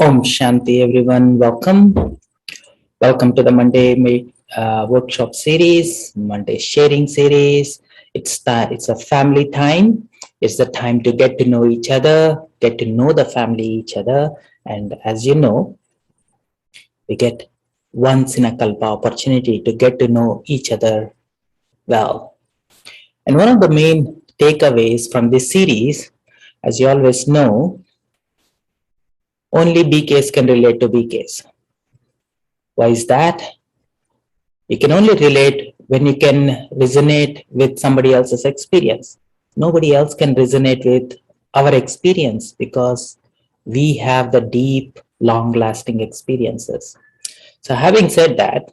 Om Shanti, everyone. Welcome. Welcome to the Monday workshop series, Monday sharing series. It's a family time. It's the time to get to know each other, get to know the family each other. And as you know, we get once in a kalpa opportunity to get to know each other well. And one of the main takeaways from this series, as you always know, only BKs can relate to BKs. Why is that? You can only relate when you can resonate with somebody else's experience. Nobody else can resonate with our experience because we have the deep, long lasting experiences. So, having said that,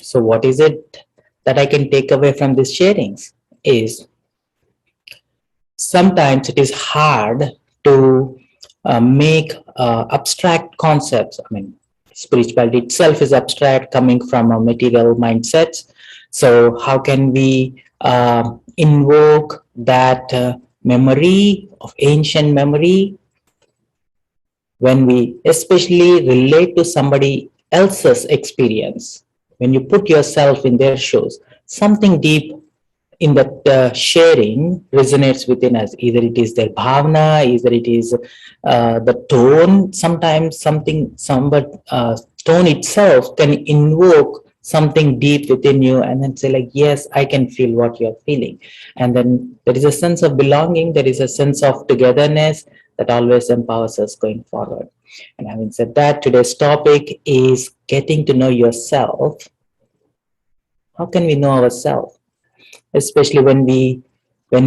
so what is it that I can take away from these sharings? Is sometimes it is hard to make abstract concepts. I mean, spirituality itself is abstract, coming from a material mindset. So, how can we invoke that memory of ancient memory when we especially relate to somebody else's experience? When you put yourself in their shoes, something deep in that sharing resonates within us. Either it is their bhavana, either it is the tone. Sometimes tone itself can invoke something deep within you, and then say like, yes, I can feel what you're feeling. And then there is a sense of belonging, there is a sense of togetherness that always empowers us going forward. And having said that, today's topic is getting to know yourself. How can we know ourselves? Especially when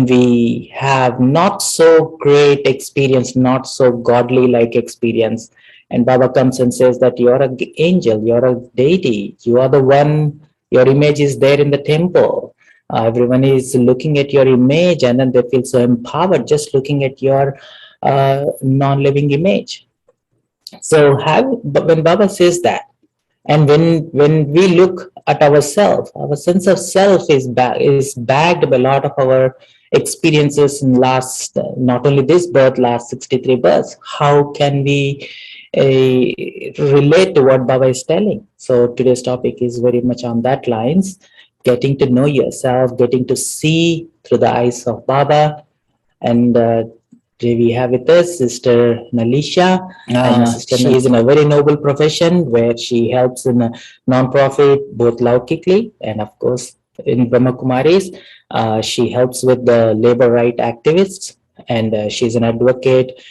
we have not so great experience, not so godly like experience, and Baba comes and says that you're an angel, you're a deity, you are the one, your image is there in the temple. Everyone is looking at your image, and then they feel so empowered just looking at your non-living image. So but when Baba says that, and when we look at ourselves, our sense of self is backed by a lot of our experiences in last, not only this birth, last 63 births. How can we relate to what Baba is telling? So today's topic is very much on that lines, getting to know yourself, getting to see through the eyes of Baba. And today we have with us Sister Nalisha, and she is in a very noble profession where she helps in a non-profit, both laukically and of course in Brahma Kumaris. She helps with the labor right activists, and she's an advocate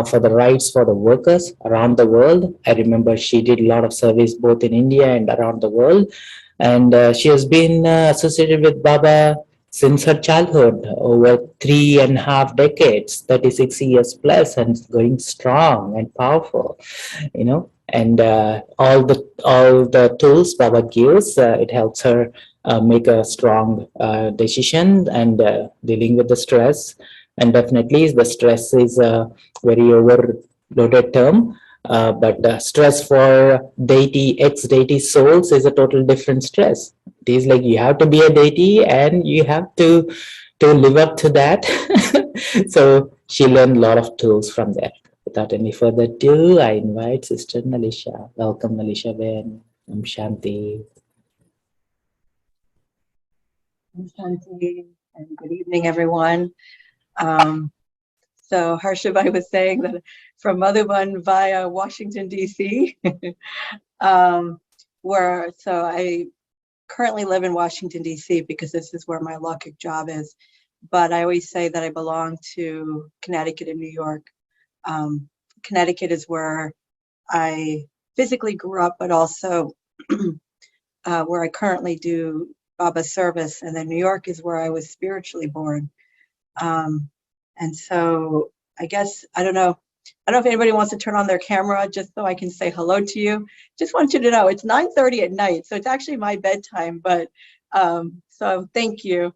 for the rights for the workers around the world. I remember she did a lot of service both in India and around the world, and she has been associated with Baba since her childhood, over 3.5 decades, 36 years plus, and going strong and powerful, and all the tools Baba gives, it helps her make a strong decision, and dealing with the stress. And definitely the stress is a very overloaded term, but stress for deity, ex-deity souls is a total different stress. It is like you have to be a deity and you have to live up to that. So she learned a lot of tools from there. Without any further ado, I invite Sister Nalisha. Welcome, Nalisha Ben. Om Shanti. Shanti, and good evening, everyone. So Harsha was saying that from Madhuban via Washington, D.C., so I currently live in Washington, D.C. because this is where my Laukic job is. But I always say that I belong to Connecticut and New York. Connecticut is where I physically grew up, but also where I currently do Baba service, and then New York is where I was spiritually born. And so I guess, I don't know if anybody wants to turn on their camera just so I can say hello to you. Just want you to know it's 9:30 at night, so it's actually my bedtime, but so thank you.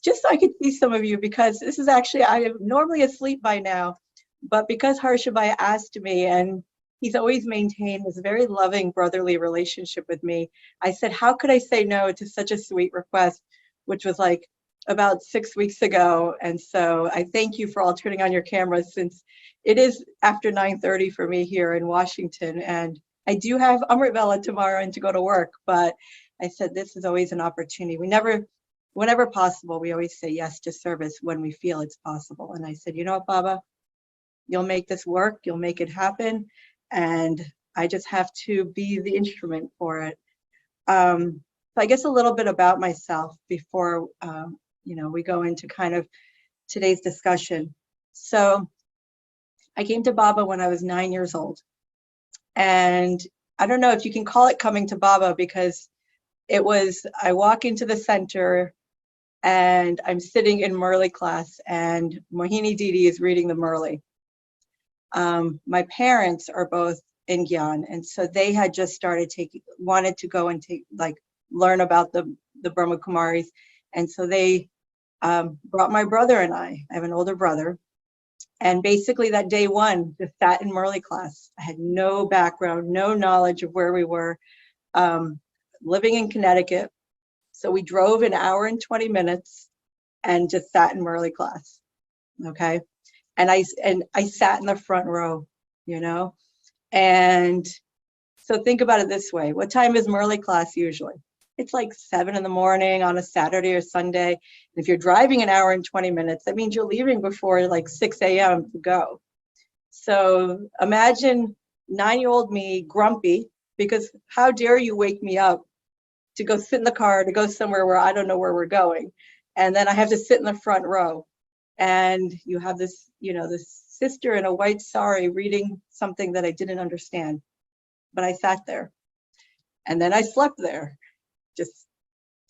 Just so I could see some of you, because this is actually, I am normally asleep by now, but because Harsha asked me, and he's always maintained this very loving brotherly relationship with me, I said, how could I say no to such a sweet request, which was like, about 6 weeks ago. And so I thank you for all turning on your cameras, since it is after 9:30 for me here in Washington. And I do have Amrit Vela tomorrow and to go to work, but I said this is always an opportunity. Whenever possible, we always say yes to service when we feel it's possible. And I said, you know what, Baba, you'll make this work, you'll make it happen. And I just have to be the instrument for it. So I guess a little bit about myself before we go into kind of today's discussion. So I came to Baba when I was 9 years old. And I don't know if you can call it coming to Baba, because I walk into the center and I'm sitting in Murli class, and Mohini Didi is reading the Murli. My parents are both in Gyan, and so they had just started wanted to go and learn about the Brahma Kumaris. And so they brought my brother and I have an older brother. And basically that day one, just sat in Murli class. I had no background, no knowledge of where we were, living in Connecticut. So we drove an hour and 20 minutes and just sat in Murli class, okay? And I sat in the front row, And so think about it this way. What time is Murli class usually? It's like 7 in the morning on a Saturday or Sunday. And if you're driving an hour and 20 minutes, that means you're leaving before like 6 a.m. to go. So imagine 9-year-old me grumpy, because how dare you wake me up to go sit in the car, to go somewhere where I don't know where we're going. And then I have to sit in the front row. And you have this, this sister in a white sari reading something that I didn't understand. But I sat there. And then I slept there. Just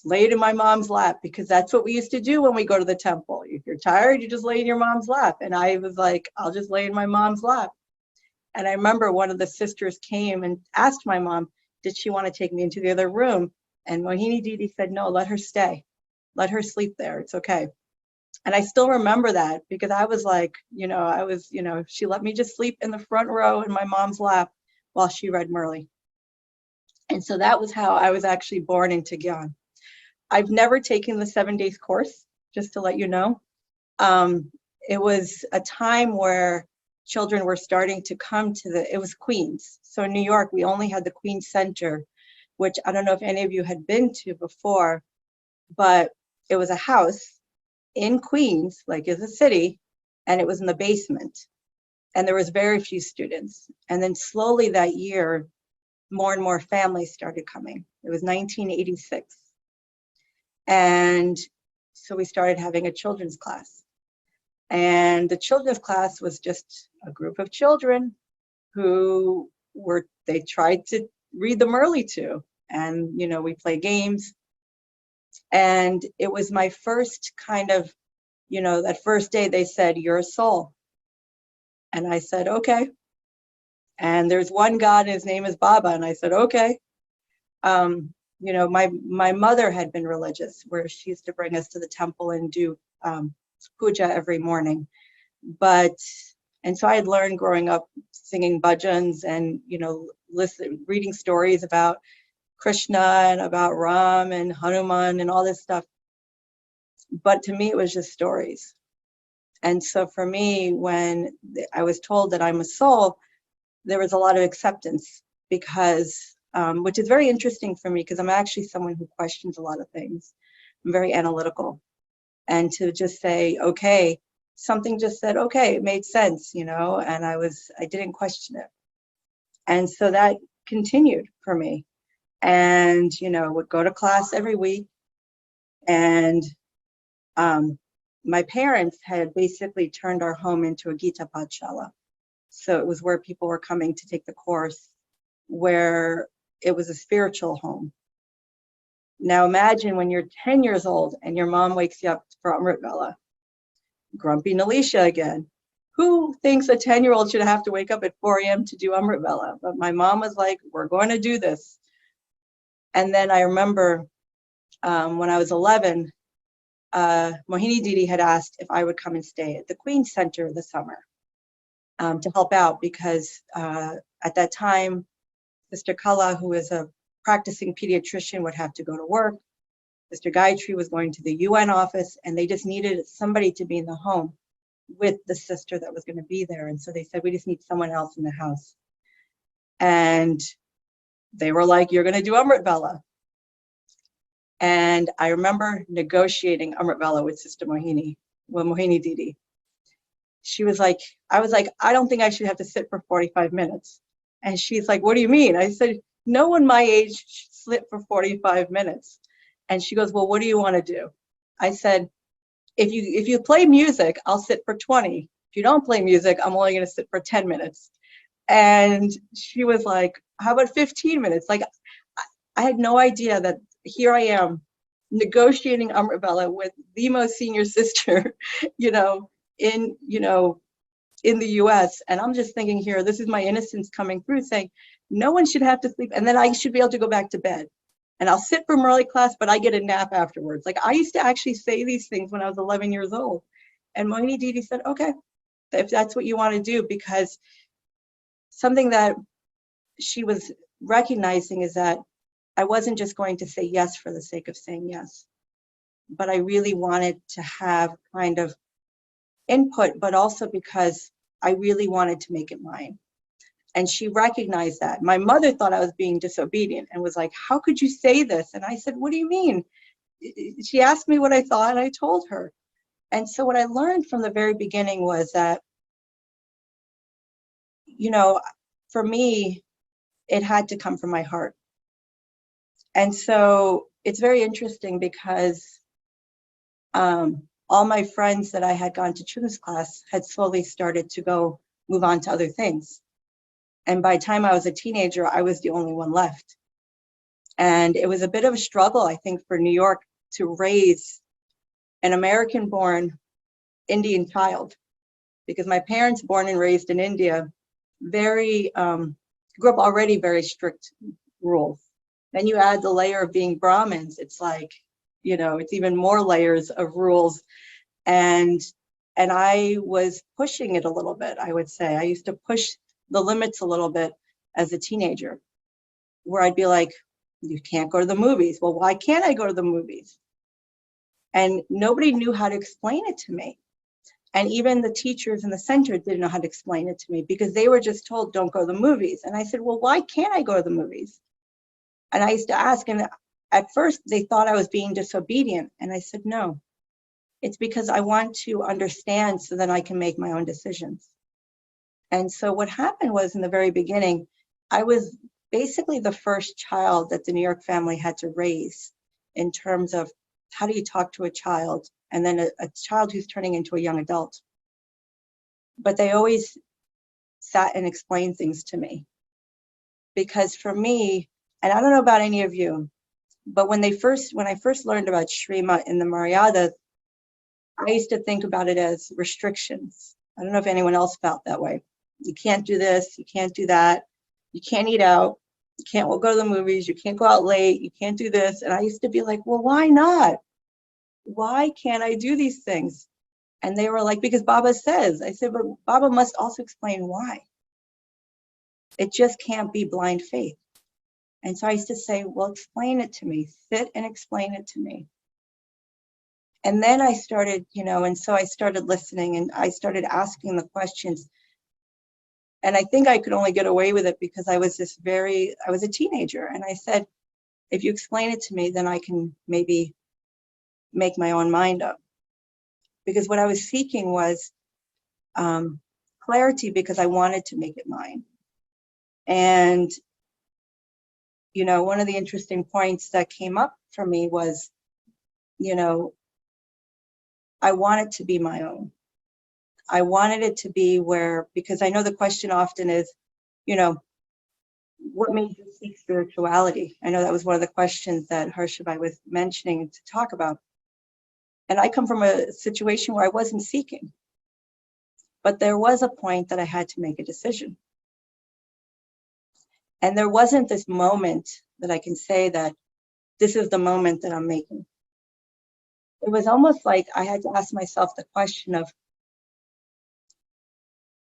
laid in my mom's lap, because that's what we used to do when we go to the temple. If you're tired, you just lay in your mom's lap. And I was like, I'll just lay in my mom's lap. And I remember one of the sisters came and asked my mom, did she want to take me into the other room? And Mohini Didi said, no, let her stay. Let her sleep there. It's okay. And I still remember that, because I was like, she let me just sleep in the front row in my mom's lap while she read Murli. And so that was how I was actually born into Gyan. I've never taken the 7 days course, just to let you know. It was a time where children were starting to come to it was Queens. So in New York, we only had the Queens Center, which I don't know if any of you had been to before, but it was a house in Queens, like as a city, and it was in the basement. And there was very few students. And then slowly that year, more and more families started coming. It was 1986. And so we started having a children's class. And the children's class was just a group of children who they tried to read the Murli to. And, we play games. And it was my first kind of, that first day they said, you're a soul. And I said, okay. And there's one God, and his name is Baba. And I said, okay. My mother had been religious, where she used to bring us to the temple and do puja every morning. And so I had learned growing up singing bhajans and, reading stories about Krishna and about Ram and Hanuman and all this stuff. But to me, it was just stories. And so for me, when I was told that I'm a soul, there was a lot of acceptance, because, which is very interesting for me, because I'm actually someone who questions a lot of things. I'm very analytical. And to just say, okay, something just said, okay, it made sense, and I didn't question it. And so that continued for me. And, would go to class every week. And my parents had basically turned our home into a Gita Pathshala. So it was where people were coming to take the course, where it was a spiritual home. Now imagine when you're 10 years old and your mom wakes you up for Amrit Vela. Grumpy Nalishha again. Who thinks a 10-year-old should have to wake up at 4 a.m. to do Amrit Vela? But my mom was like, we're going to do this. And then I remember when I was 11, Mohini Didi had asked if I would come and stay at the Queen's Center this summer to help out, because at that time, Sister Kala, who is a practicing pediatrician, would have to go to work. Sister Gayatri was going to the UN office, and they just needed somebody to be in the home with the sister that was going to be there. And so they said, we just need someone else in the house. And they were like, you're going to do Amrit Vela. And I remember negotiating Amrit Vela with Sister Mohini, well, Mohini Didi. She was like, I was like, I don't think I should have to sit for 45 minutes. And she's like, what do you mean? I said, no one my age should sit for 45 minutes. And she goes, well, what do you want to do? I said, if you play music, I'll sit for 20. If you don't play music, I'm only going to sit for 10 minutes. And she was like, how about 15 minutes? Like, I had no idea that here I am negotiating Amrit Vela with the most senior sister, in the US. And I'm just thinking here, this is my innocence coming through, saying no one should have to sleep. And then I should be able to go back to bed. And I'll sit for Murali class, but I get a nap afterwards. Like, I used to actually say these things when I was 11 years old. And Mohini Didi said, okay, if that's what you want to do, because something that she was recognizing is that I wasn't just going to say yes for the sake of saying yes, but I really wanted to have kind of input, but also because I really wanted to make it mine. And she recognized that. My mother thought I was being disobedient and was like, how could you say this? And I said, what do you mean? She asked me what I thought, and I told her. And so what I learned from the very beginning was that, for me, it had to come from my heart. And so it's very interesting because all my friends that I had gone to Chuma's class had slowly started to go move on to other things. And by the time I was a teenager, I was the only one left. And it was a bit of a struggle, I think, for New York to raise an American-born Indian child, because my parents, born and raised in India, grew up already very strict rules. Then you add the layer of being Brahmins, it's like, it's even more layers of rules. And I was pushing it a little bit, I would say. I used to push the limits a little bit as a teenager, where I'd be like, you can't go to the movies. Well, why can't I go to the movies? And nobody knew how to explain it to me. And even the teachers in the center didn't know how to explain it to me, because they were just told, don't go to the movies. And I said, well, why can't I go to the movies? And I used to ask, and at first they thought I was being disobedient. And I said, no, it's because I want to understand so that I can make my own decisions. And so what happened was, in the very beginning, I was basically the first child that the New York family had to raise in terms of how do you talk to a child, and then a child who's turning into a young adult. But they always sat and explained things to me. Because for me, and I don't know about any of you, but when I first learned about Shrima in the Maryada, I used to think about it as restrictions. I don't know if anyone else felt that way. You can't do this, you can't do that, you can't eat out, you can't go to the movies, you can't go out late, you can't do this. And I used to be like, well, why not? Why can't I do these things? And they were like, because Baba says. I said, but Baba must also explain why. It just can't be blind faith. And so I used to say, well, explain it to me. Sit and explain it to me. And then I started, and so I started listening, and I started asking the questions. And I think I could only get away with it because I was a teenager. And I said, if you explain it to me, then I can maybe make my own mind up. Because what I was seeking was clarity, because I wanted to make it mine. And, one of the interesting points that came up for me was, I want it to be my own. I wanted it to be because I know the question often is, what made you seek spirituality? I know that was one of the questions that Harsha was mentioning to talk about. And I come from a situation where I wasn't seeking, but there was a point that I had to make a decision. And there wasn't this moment that I can say that this is the moment that I'm making. It was almost like I had to ask myself the question of,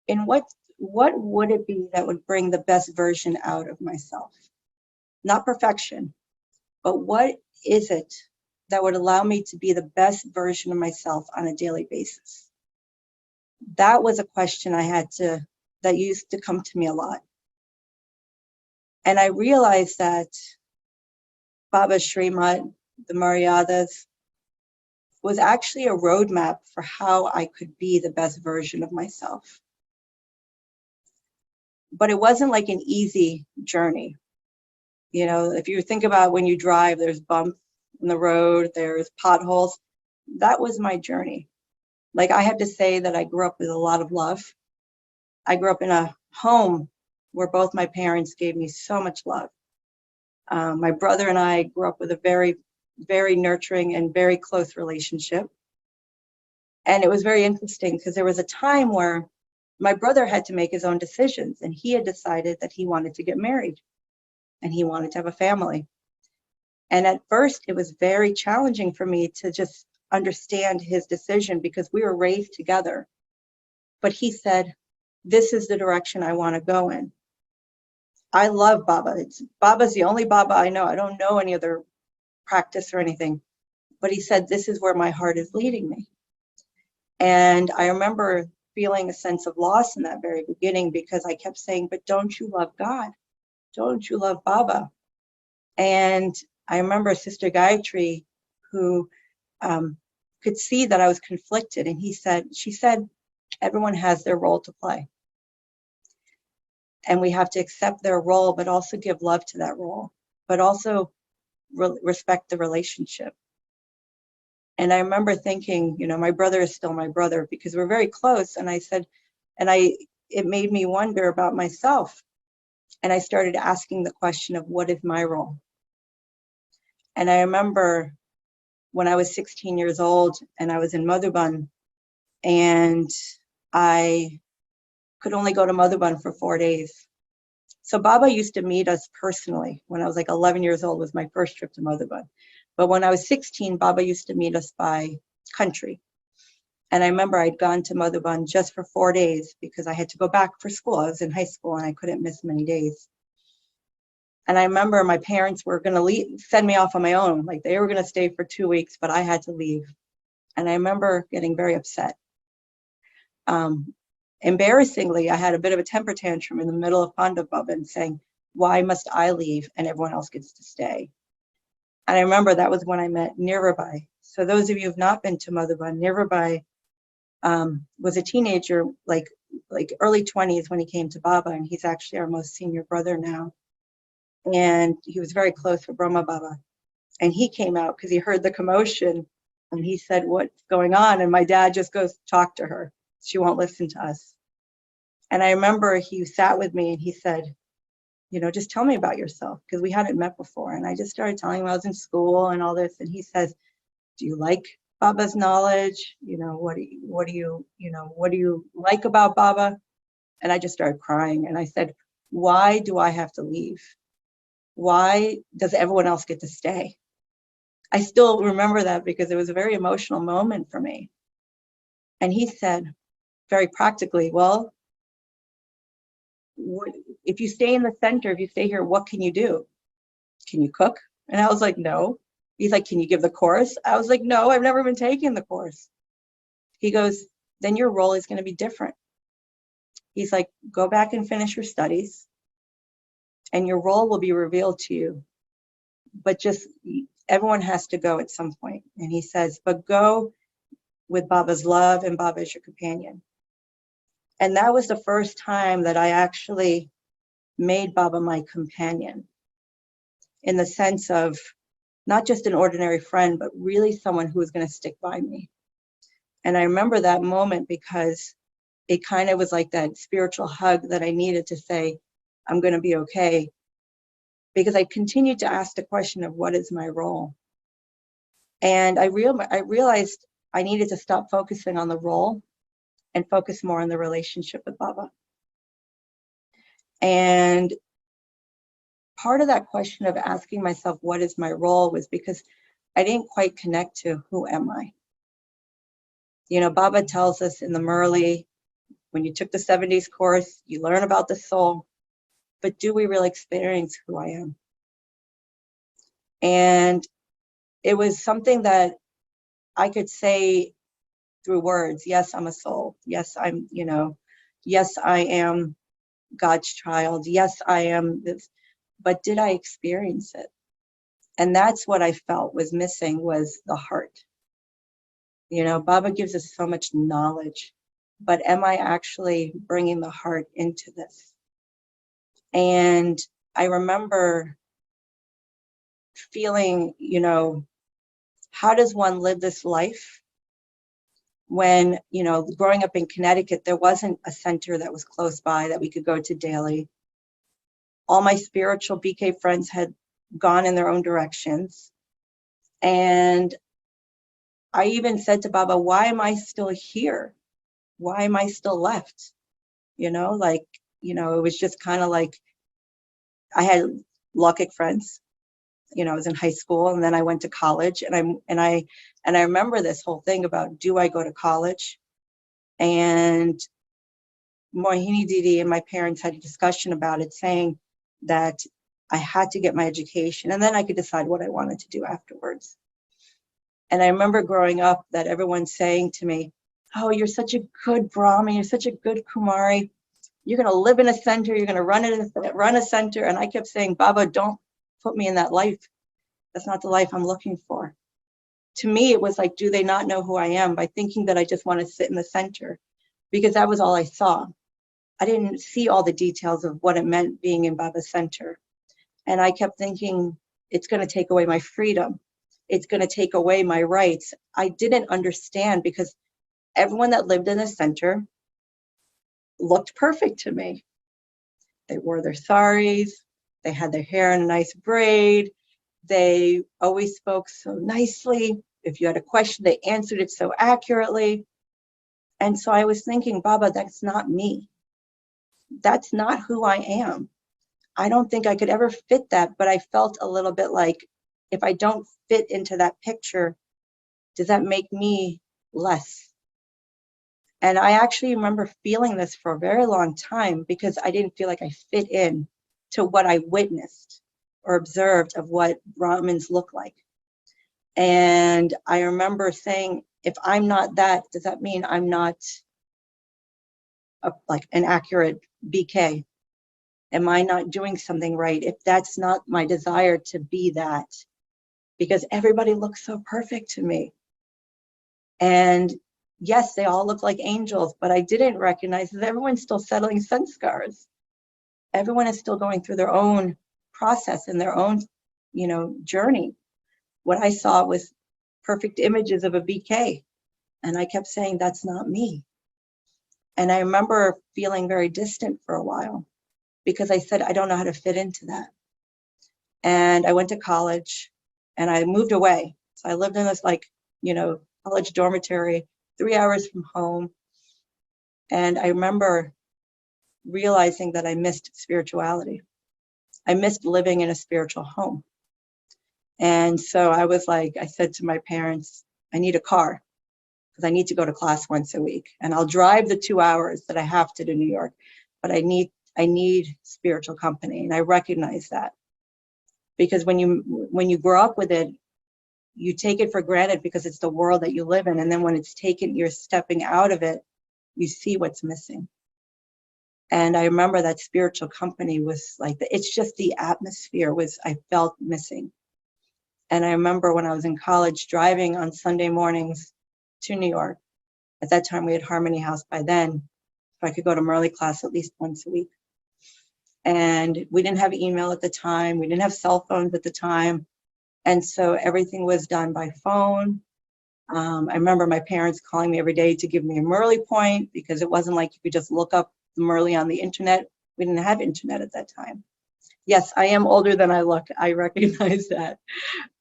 in what would it be that would bring the best version out of myself? Not perfection, but what is it that would allow me to be the best version of myself on a daily basis? That was a question that used to come to me a lot. And I realized that Baba's Srimat, the Maryadas, was actually a roadmap for how I could be the best version of myself. But it wasn't like an easy journey. You know, if you think about when you drive, there's bumps in the road, there's potholes. That was my journey. Like, I have to say that I grew up with a lot of love. I grew up in a home where both my parents gave me so much love. My brother and I grew up with a very, very nurturing and very close relationship. And it was very interesting because there was a time where my brother had to make his own decisions, and he had decided that he wanted to get married and he wanted to have a family. And at first, it was very challenging for me to just understand his decision because we were raised together. But he said, this is the direction I want to go in. I love Baba. Baba's the only Baba I know. I don't know any other practice or anything. But he said, this is where my heart is leading me. And I remember feeling a sense of loss in that very beginning because I kept saying, but don't you love God? Don't you love Baba? And I remember Sister Gayatri, who could see that I was conflicted. And she said, everyone has their role to play. And we have to accept their role, but also give love to that role, but also respect the relationship. And I remember thinking, you know, my brother is still my brother because we're very close. And I said, it made me wonder about myself. And I started asking the question of what is my role? And I remember when I was 16 years old and I was in Madhuban, and I could only go to Madhuban for 4 days. So Baba used to meet us personally. When I was like 11 years old was my first trip to Madhuban. But when I was 16, Baba used to meet us by country. And I remember I'd gone to Madhuban just for 4 days because I had to go back for school. I was in high school and I couldn't miss many days. And I remember my parents were going to send me off on my own. Like, they were going to stay for 2 weeks, but I had to leave. And I remember getting very upset. Embarrassingly, I had a bit of a temper tantrum in the middle of Pandav Bhavan saying, why must I leave and everyone else gets to stay? And I remember that was when I met Nirabai. So those of you who have not been to Madhuban, Nirabai was a teenager, like early 20s when he came to Baba, and he's actually our most senior brother now. And he was very close with Brahma Baba. And he came out because he heard the commotion and he said, what's going on? And my dad just goes, talk to her. She won't listen to us. And I remember he sat with me and he said, you know, just tell me about yourself, because we hadn't met before. And I just started telling him I was in school and all this. And he says, do you like Baba's knowledge? You know, what do you like about Baba? And I just started crying. And I said, why do I have to leave? Why does everyone else get to stay? I still remember that because it was a very emotional moment for me. And he said, very practically, well, if you stay in the center, if you stay here, what can you do? Can you cook? And I was like, no. He's like, can you give the course? I was like, no, I've never been taking the course. He goes, then your role is going to be different. He's like, go back and finish your studies and your role will be revealed to you. But just everyone has to go at some point. And he says, but go with Baba's love, and Baba is your companion. And that was the first time that I actually made Baba my companion, in the sense of not just an ordinary friend, but really someone who was going to stick by me. And I remember that moment because it kind of was like that spiritual hug that I needed to say, I'm going to be okay. Because I continued to ask the question of what is my role? And I realized I needed to stop focusing on the role and focus more on the relationship with Baba. And part of that question of asking myself, what is my role, was because I didn't quite connect to who am I? You know, Baba tells us in the Murli, when you took the 70s course, you learn about the soul, but do we really experience who I am? And it was something that I could say through words. Yes, I'm a soul. Yes, I'm, yes, I am God's child. Yes, I am this. But did I experience it? And that's what I felt was missing, was the heart. Baba gives us so much knowledge, but am I actually bringing the heart into this? And I remember feeling, how does one live this life when, growing up in Connecticut, there wasn't a center that was close by that we could go to daily. All my spiritual BK friends had gone in their own directions. And I even said to Baba, why am I still here? Why am I still left? It was just kind of like I had Laukic friends. I was in high school, and then I went to college, and I remember this whole thing about, do I go to college? And Mohini Didi and my parents had a discussion about it, saying that I had to get my education, and then I could decide what I wanted to do afterwards. And I remember growing up that everyone saying to me, oh, you're such a good Brahmin, you're such a good Kumari, you're going to live in a center, you're going to run a center. And I kept saying, Baba, don't put me in that life. That's not the life I'm looking for. To me, it was like, do they not know who I am, by thinking that I just want to sit in the center? Because that was all I saw. I didn't see all the details of what it meant being in Baba's center. And I kept thinking, it's going to take away my freedom. It's going to take away my rights. I didn't understand, because everyone that lived in the center looked perfect to me. They wore their saris. They had their hair in a nice braid. They always spoke so nicely. If you had a question, they answered it so accurately. And so I was thinking, Baba, that's not me. That's not who I am. I don't think I could ever fit that, but I felt a little bit like, if I don't fit into that picture, does that make me less? And I actually remember feeling this for a very long time, because I didn't feel like I fit in to what I witnessed or observed of what Brahmins look like. And I remember saying, if I'm not that, does that mean I'm not like an accurate BK? Am I not doing something right if that's not my desire to be that? Because everybody looks so perfect to me. And yes, they all look like angels, but I didn't recognize that everyone's still settling sanskars. Everyone is still going through their own process and their own, journey. What I saw was perfect images of a BK. And I kept saying, that's not me. And I remember feeling very distant for a while, because I said, I don't know how to fit into that. And I went to college and I moved away. So I lived in this college dormitory, 3 hours from home. And I remember realizing that I missed spirituality. I missed living in a spiritual home. And so I said to my parents, I need a car, because I need to go to class once a week. And I'll drive the 2 hours that I have to New York, but I need spiritual company. And I recognize that, because when you grow up with it, you take it for granted because it's the world that you live in. And then when it's taken, you're stepping out of it, you see what's missing. And I remember that spiritual company was like, it's just the atmosphere I felt missing. And I remember when I was in college, driving on Sunday mornings to New York. At that time, we had Harmony House by then. If I could go to Merle class at least once a week. And we didn't have email at the time. We didn't have cell phones at the time. And so everything was done by phone. I remember my parents calling me every day to give me a Merle point, because it wasn't like you could just look up the Merle on the internet. We didn't have internet at that time. Yes, I am older than I look. I recognize that.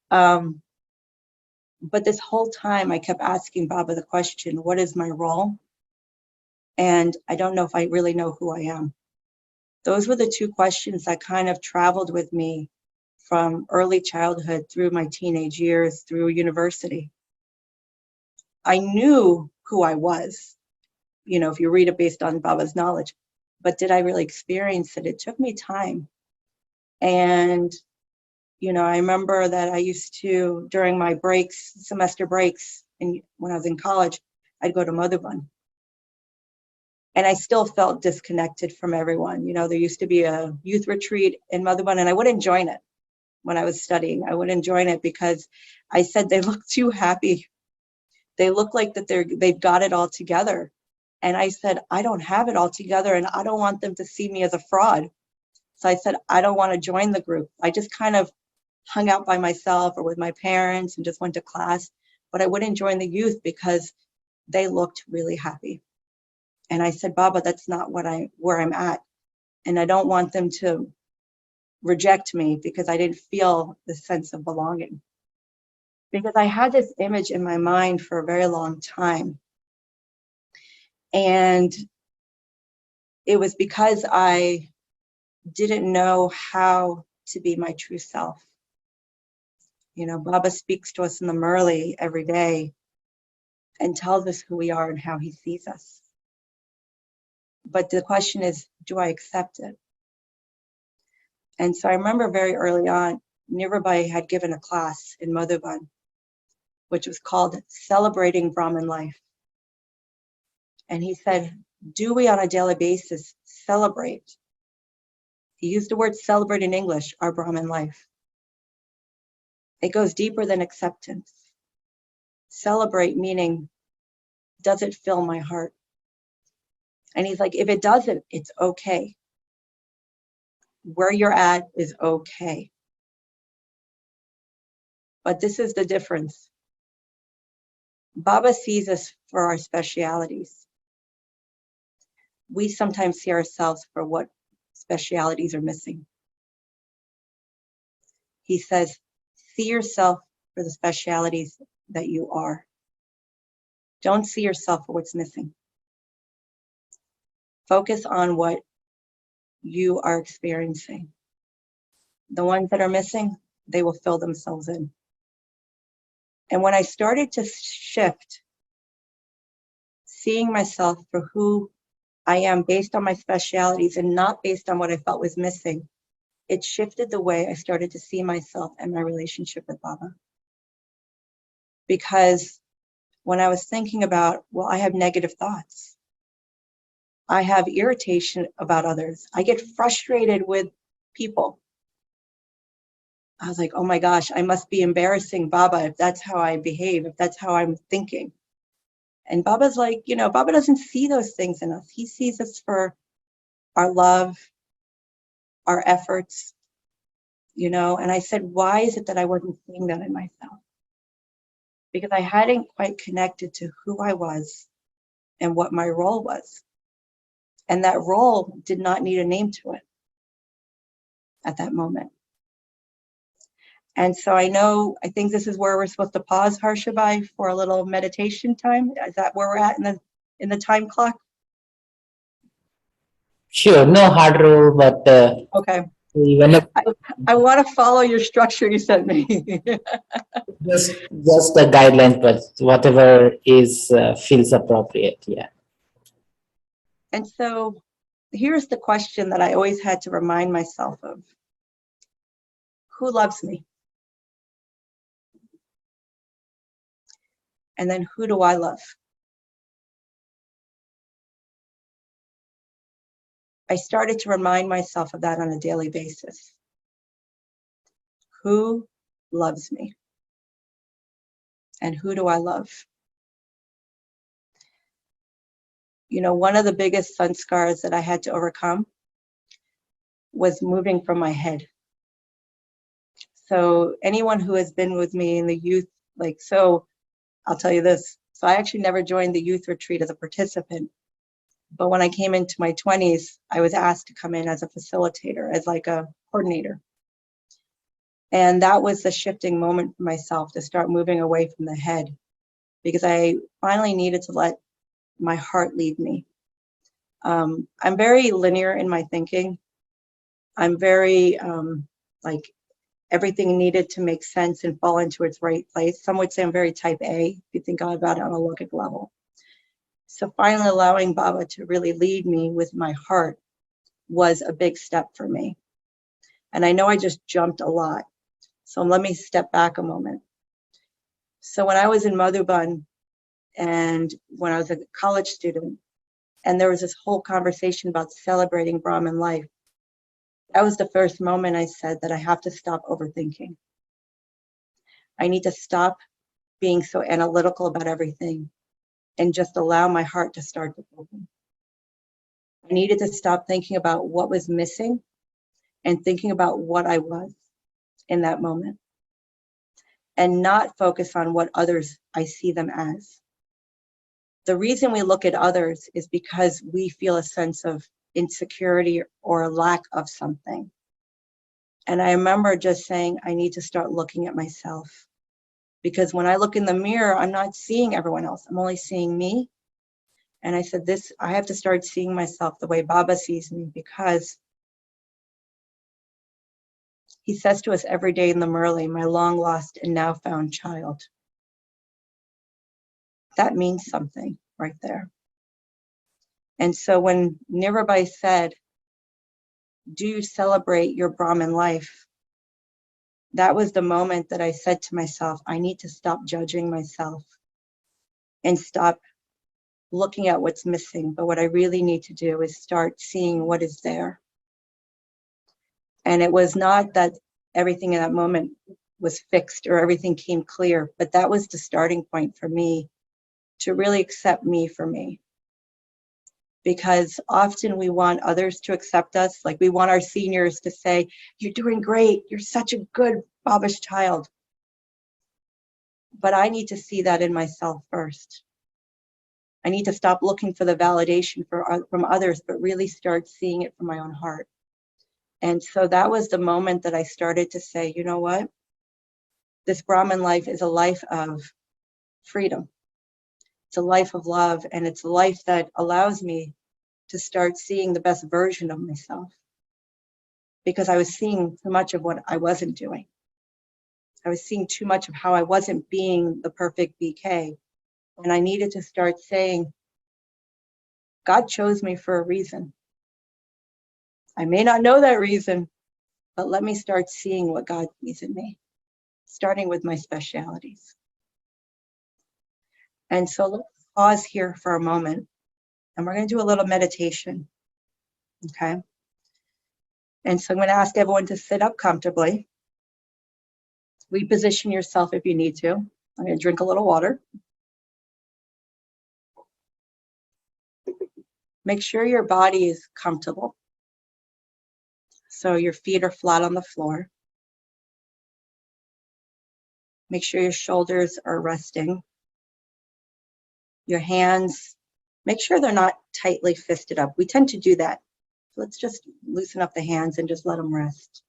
But this whole time I kept asking Baba the question, what is my role? And I don't know if I really know who I am. Those were the two questions that kind of traveled with me from early childhood through my teenage years, through university. I knew who I was, if you read it based on Baba's knowledge, but did I really experience it? It took me time. And I remember that I used to, during my breaks, semester breaks, and when I was in college, I'd go to Madhuban. And I still felt disconnected from everyone. There used to be a youth retreat in Madhuban, and I wouldn't join it when I was studying. I wouldn't join it because I said they look too happy. They look like that they've got it all together. And I said, I don't have it all together, and I don't want them to see me as a fraud. So I said, I don't want to join the group. I just kind of hung out by myself or with my parents and just went to class, but I wouldn't join the youth because they looked really happy. And I said, Baba, that's not where I'm at. And I don't want them to reject me because I didn't feel the sense of belonging. Because I had this image in my mind for a very long time. And it was because I didn't know how to be my true self. Baba speaks to us in the Murli every day and tells us who we are and how he sees us. But the question is, do I accept it? And so I remember very early on, Nirvabai had given a class in Madhuban, which was called Celebrating Brahmin Life. And he said, do we on a daily basis celebrate? He used the word celebrate in English, our Brahmin life. It goes deeper than acceptance. Celebrate meaning, does it fill my heart? And he's like, if it doesn't, it's okay. Where you're at is okay. But this is the difference. Baba sees us for our specialities. We sometimes see ourselves for what specialities are missing. He says, see yourself for the specialities that you are. Don't see yourself for what's missing. Focus on what you are experiencing. The ones that are missing, they will fill themselves in. And when I started to shift, seeing myself for who I am based on my specialities and not based on what I felt was missing, it shifted the way I started to see myself and my relationship with Baba. Because when I was thinking about, well, I have negative thoughts. I have irritation about others. I get frustrated with people. I was like, oh my gosh, I must be embarrassing Baba if that's how I behave, if that's how I'm thinking. And Baba's like, Baba doesn't see those things in us. He sees us for our love, our efforts, And I said, why is it that I wasn't seeing that in myself? Because I hadn't quite connected to who I was and what my role was. And that role did not need a name to it at that moment. And so I think this is where we're supposed to pause, Harsha, for a little meditation time. Is that where we're at in the time clock? Sure, no hard rule, but Okay. even if I want to follow your structure you sent me. just the guidelines, but whatever is feels appropriate. Yeah. And so here's the question that I always had to remind myself of. Who loves me? And then who do I love? I started to remind myself of that on a daily basis. Who loves me? And who do I love? One of the biggest sanskars that I had to overcome was moving from my head. So anyone who has been with me in the youth, I'll tell you this. So I actually never joined the youth retreat as a participant. But when I came into my 20s, I was asked to come in as a facilitator, as like a coordinator. And that was the shifting moment for myself to start moving away from the head, because I finally needed to let my heart lead me. I'm very linear in my thinking. I'm very everything needed to make sense and fall into its right place. Some would say I'm very type A, if you think about it on a logic level. So finally allowing Baba to really lead me with my heart was a big step for me. And I know I just jumped a lot, So let me step back a moment. So when I was in Madhuban and when I was a college student, and there was this whole conversation about celebrating Brahmin life, that was the first moment I said that I have to stop overthinking. I need to stop being so analytical about everything and just allow my heart to start to open. I needed to stop thinking about what was missing and thinking about what I was in that moment, and not focus on what others I see them as. The reason we look at others is because we feel a sense of insecurity or a lack of something. And I remember just saying, I need to start looking at myself. Because when I look in the mirror, I'm not seeing everyone else. I'm only seeing me. And I said, I have to start seeing myself the way Baba sees me, because he says to us every day in the Murli, my long lost and now found child. That means something right there. And so when Nirabai said, do you celebrate your Brahmin life? That was the moment that I said to myself, I need to stop judging myself and stop looking at what's missing. But what I really need to do is start seeing what is there. And it was not that everything in that moment was fixed or everything came clear, but that was the starting point for me to really accept me for me. Because often we want others to accept us. Like we want our seniors to say, you're doing great. You're such a good Baba's child. But I need to see that in myself first. I need to stop looking for the validation from others, but really start seeing it from my own heart. And so that was the moment that I started to say, you know what? This Brahmin life is a life of freedom. It's a life of love, and it's a life that allows me to start seeing the best version of myself, because I was seeing too much of what I wasn't doing. I was seeing too much of how I wasn't being the perfect BK. And I needed to start saying, God chose me for a reason. I may not know that reason, but let me start seeing what God sees in me, starting with my specialities. And so let's pause here for a moment, and we're going to do a little meditation. Okay? And so I'm going to ask everyone to sit up comfortably. Reposition yourself if you need to. I'm going to drink a little water. Make sure your body is comfortable. So your feet are flat on the floor. Make sure your shoulders are resting. Your hands, make sure they're not tightly fisted up. We tend to do that. So let's just loosen up the hands and just let them rest.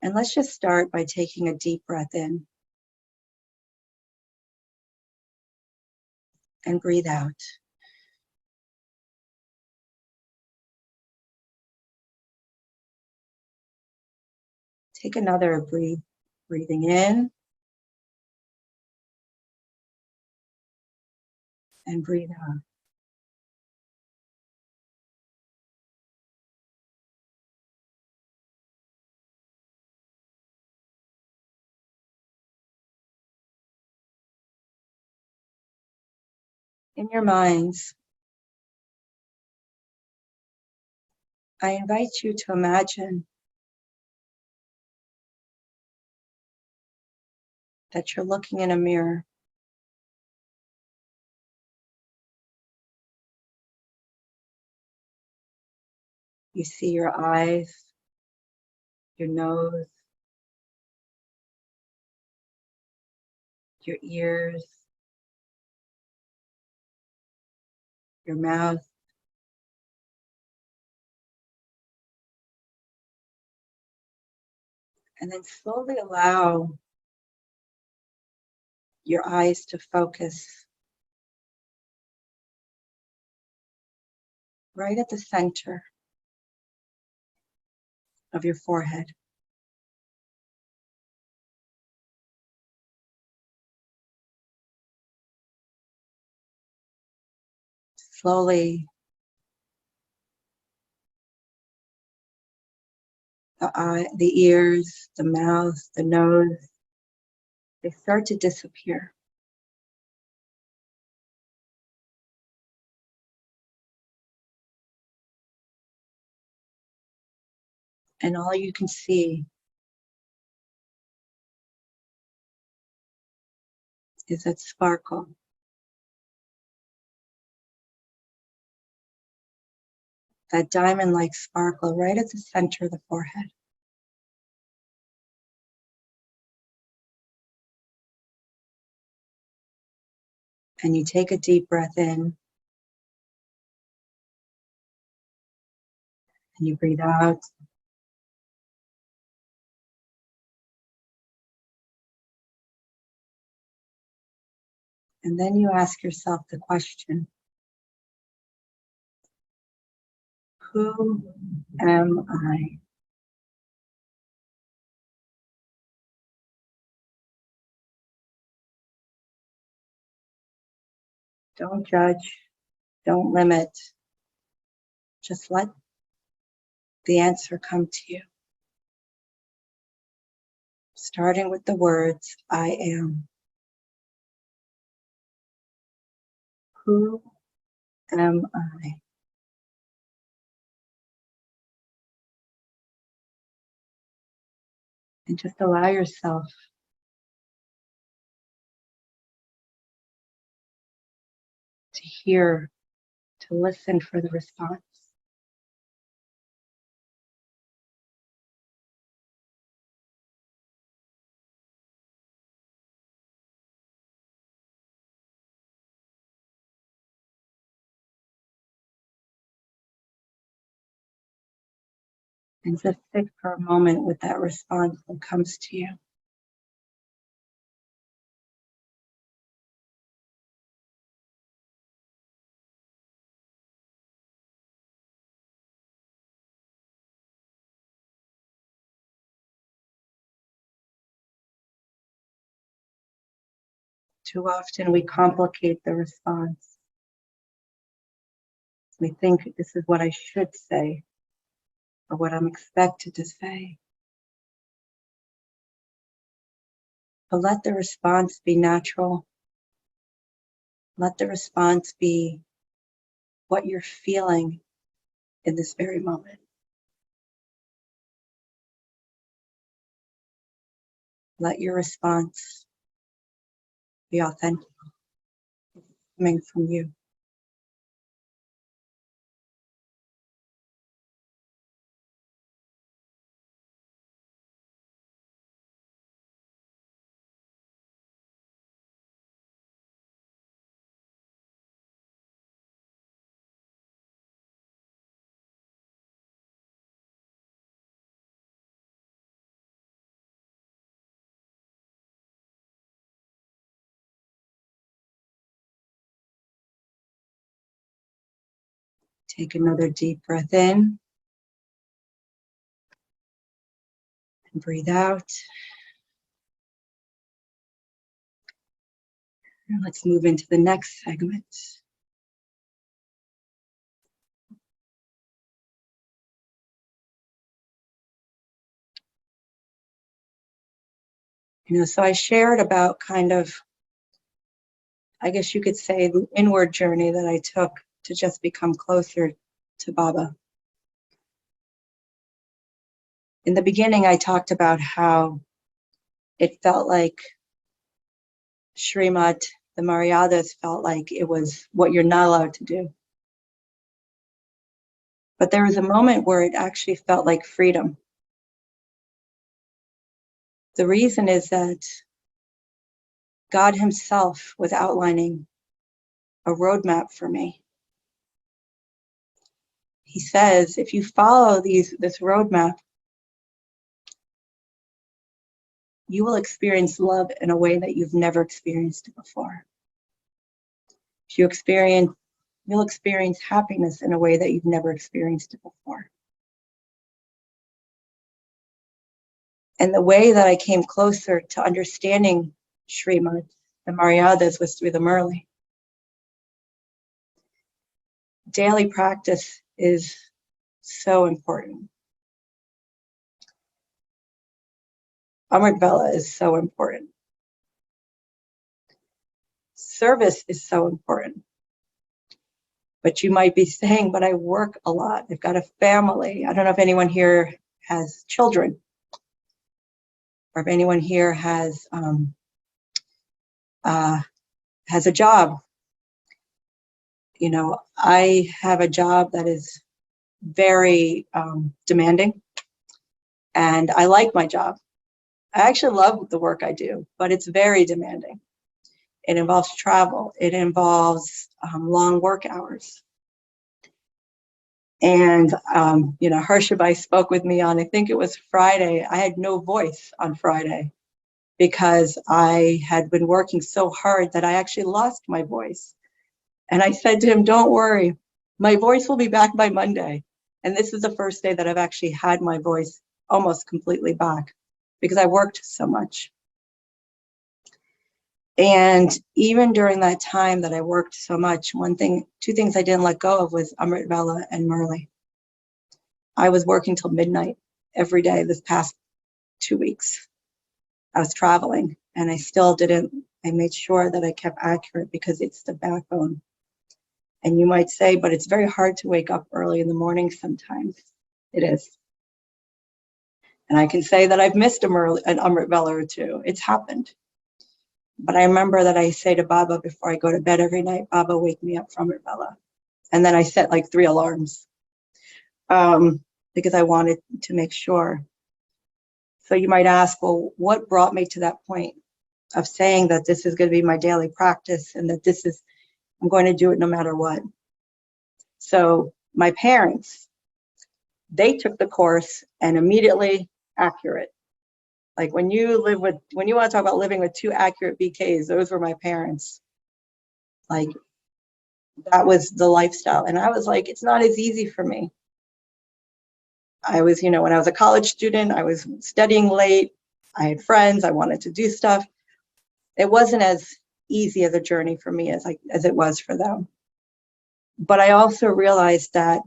And let's just start by taking a deep breath in and breathe out. Take another breathing in and breathe out. In your minds, I invite you to imagine that you're looking in a mirror. You see your eyes, your nose, your ears, your mouth, and then slowly allow your eyes to focus right at the center of your forehead. Slowly the eye, the ears, the mouth, the nose, they start to disappear. And all you can see is that sparkle. That diamond-like sparkle right at the center of the forehead. And you take a deep breath in. And you breathe out. And then you ask yourself the question, who am I? Don't judge, don't limit. Just let the answer come to you. Starting with the words, I am. Who am I? And just allow yourself to hear, to listen for the response. And just sit for a moment with that response that comes to you. Too often we complicate the response. We think this is what I should say, or what I'm expected to say. But let the response be natural. Let the response be what you're feeling in this very moment. Let your response be authentic, coming from you. Take another deep breath in and breathe out. And let's move into the next segment. So I shared about kind of, I guess you could say, the inward journey that I took to just become closer to Baba. In the beginning, I talked about how it felt like Srimad, the Maryadas, felt like it was what you're not allowed to do. But there was a moment where it actually felt like freedom. The reason is that God himself was outlining a roadmap for me. He says, if you follow this roadmap, you will experience love in a way that you've never experienced it before. You'll experience happiness in a way that you've never experienced it before. And the way that I came closer to understanding Srimad, the Maryadas, was through the Murli. Daily practice is so important. Amrit Vela is so important. Service is so important. But you might be saying, but I work a lot. I've got a family. I don't know if anyone here has children, or if anyone here has a job. You know, I have a job that is very demanding, and I like my job. I actually love the work I do, but it's very demanding. It involves travel. It involves long work hours. And, you know, Harsha spoke with me on, I think it was Friday. I had no voice on Friday because I had been working so hard that I actually lost my voice. And I said to him, don't worry, my voice will be back by Monday. And this is the first day that I've actually had my voice almost completely back because I worked so much. And even during that time that I worked so much, two things I didn't let go of was Amrit Vela and Murli. I was working till midnight every day this past 2 weeks. I was traveling and I still didn't, I made sure that I kept accurate because it's the backbone. And you might say, but it's very hard to wake up early in the morning sometimes. It is. And I can say that I've missed an Amrit Vela or two. It's happened. But I remember that I say to Baba before I go to bed every night, Baba, wake me up from Amrit Vela. And then I set like 3 alarms because I wanted to make sure. So you might ask, well, what brought me to that point of saying that this is going to be my daily practice and that this is, I'm going to do it no matter what. So my parents, they took the course and immediately accurate. Like when you want to talk about living with 2 accurate BKs, those were my parents. Like that was the lifestyle. And I was like, it's not as easy for me. I was, you know, when I was a college student, I was studying late. I had friends, I wanted to do stuff. It wasn't as easy of a journey for me as it was for them. But I also realized that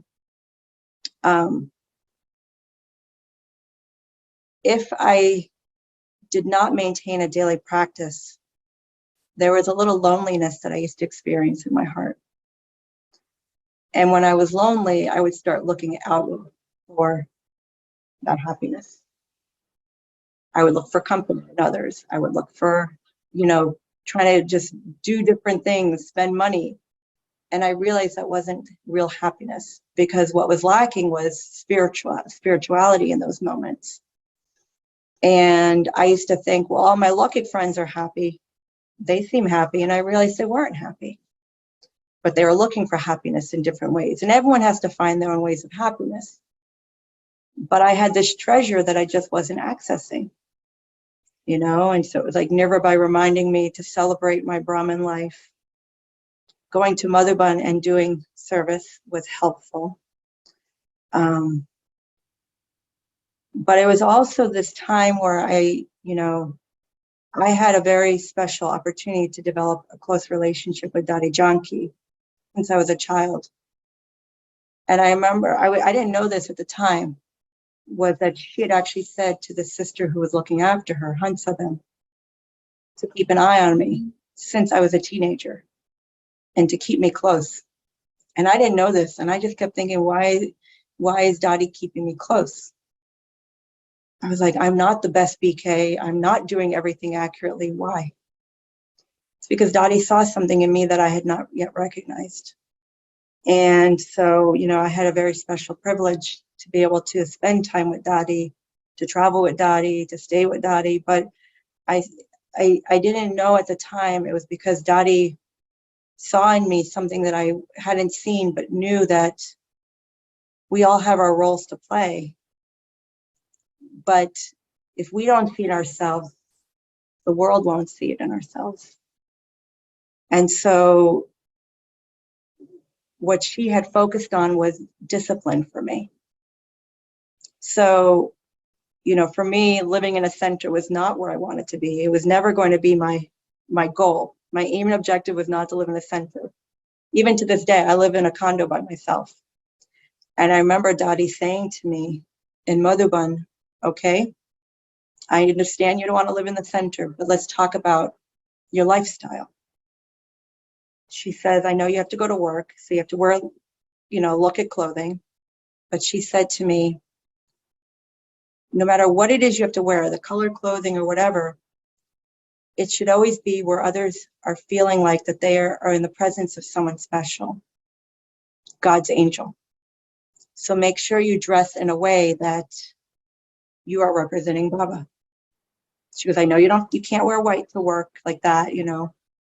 if I did not maintain a daily practice, there was a little loneliness that I used to experience in my heart. And when I was lonely, I would start looking out for that happiness. I would look for company in others. I would look for, you know, trying to just do different things, spend money. And I realized that wasn't real happiness because what was lacking was spirituality in those moments. And I used to think, well, all my Lokik friends are happy. They seem happy. And I realized they weren't happy. But they were looking for happiness in different ways. And everyone has to find their own ways of happiness. But I had this treasure that I just wasn't accessing, you know? And so it was like Nirvabai reminding me to celebrate my Brahmin life. Going to Madhuban and doing service was helpful. But it was also this time where I had a very special opportunity to develop a close relationship with Dadi Janki since I was a child. And I remember, I didn't know this at the time, was that she had actually said to the sister who was looking after her, Hansaben, to keep an eye on me since I was a teenager and to keep me close. And I didn't know this. And I just kept thinking, why is Dadi keeping me close? I was like, I'm not the best BK. I'm not doing everything accurately. Why? It's because Dadi saw something in me that I had not yet recognized. And so, you know, I had a very special privilege to be able to spend time with Dadi, to travel with Dadi, to stay with Dadi. But I didn't know at the time it was because Dadi saw in me something that I hadn't seen, but knew that we all have our roles to play. But if we don't see it ourselves, the world won't see it in ourselves. And so what she had focused on was discipline for me. So, you know, for me, living in a center was not where I wanted to be. It was never going to be my goal. My aim and objective was not to live in a center. Even to this day, I live in a condo by myself. And I remember Dadi saying to me in Madhuban, okay, I understand you don't want to live in the center, but let's talk about your lifestyle. She says, I know you have to go to work, so you have to wear, look at clothing. But she said to me, no matter what it is you have to wear, the color clothing or whatever, it should always be where others are feeling like that they are in the presence of someone special, God's angel. So make sure you dress in a way that you are representing Baba. She goes, I know you can't wear white to work like that,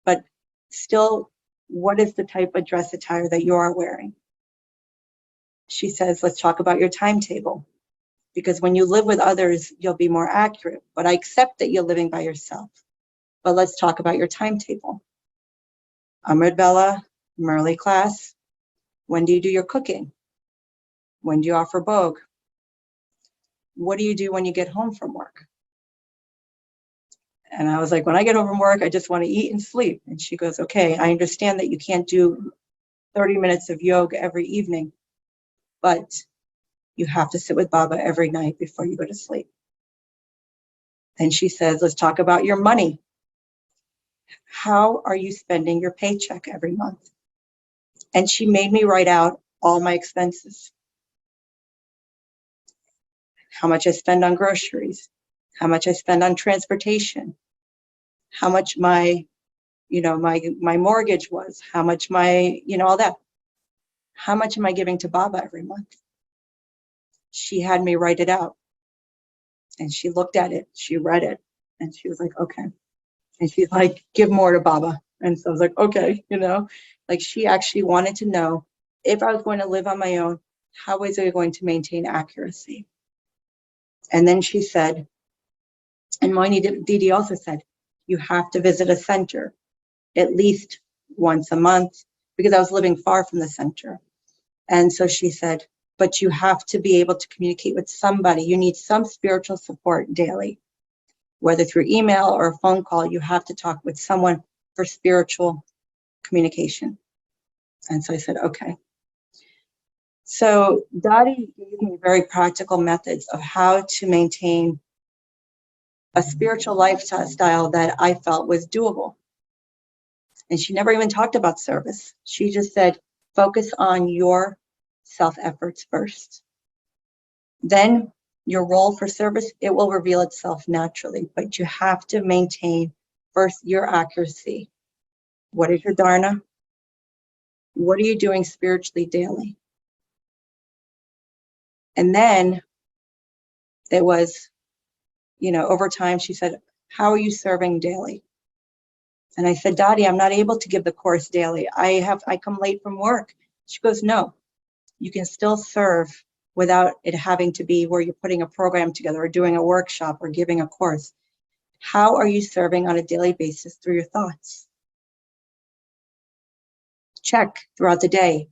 but still, what is the type of dress attire that you are wearing? She says, let's talk about your timetable, because when you live with others, you'll be more accurate. But I accept that you're living by yourself. But let's talk about your timetable. Amrit Bella, Murli class. When do you do your cooking? When do you offer Bog? What do you do when you get home from work? And I was like, when I get home from work, I just want to eat and sleep. And she goes, okay, I understand that you can't do 30 minutes of yoga every evening, but you have to sit with Baba every night before you go to sleep. And she says, let's talk about your money. How are you spending your paycheck every month? And she made me write out all my expenses. How much I spend on groceries, how much I spend on transportation, how much my mortgage was, how much all that. How much am I giving to Baba every month? She had me write it out. And she looked at it, she read it, and she was like, okay. And she's like, give more to Baba. And so I was like, okay, like she actually wanted to know if I was going to live on my own, how was I going to maintain accuracy? And then she said, and Moini Didi also said, you have to visit a center at least once a month, because I was living far from the center. And so she said, but you have to be able to communicate with somebody. You need some spiritual support daily, whether through email or a phone call. You have to talk with someone for spiritual communication. And so I said, okay. So Dottie gave me very practical methods of how to maintain a spiritual lifestyle that I felt was doable. And she never even talked about service. She just said, focus on your self-efforts first. Then your role for service, it will reveal itself naturally, but you have to maintain first your accuracy. What is your dharna? What are you doing spiritually daily? And then it was, over time, she said, how are you serving daily? And I said, Dottie, I'm not able to give the course daily. I come late from work. She goes, no, you can still serve without it having to be where you're putting a program together or doing a workshop or giving a course. How are you serving on a daily basis through your thoughts? Check throughout the day.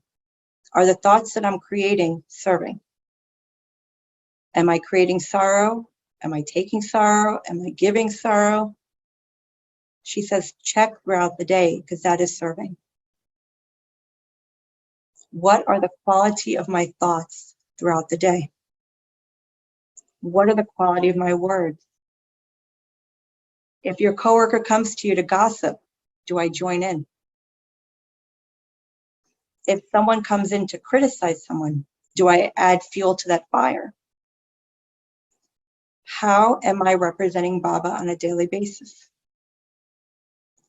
Are the thoughts that I'm creating serving? Am I creating sorrow? Am I taking sorrow? Am I giving sorrow? She says, check throughout the day, because that is serving. What are the quality of my thoughts throughout the day? What are the quality of my words? If your coworker comes to you to gossip, do I join in? If someone comes in to criticize someone, do I add fuel to that fire? How am I representing Baba on a daily basis?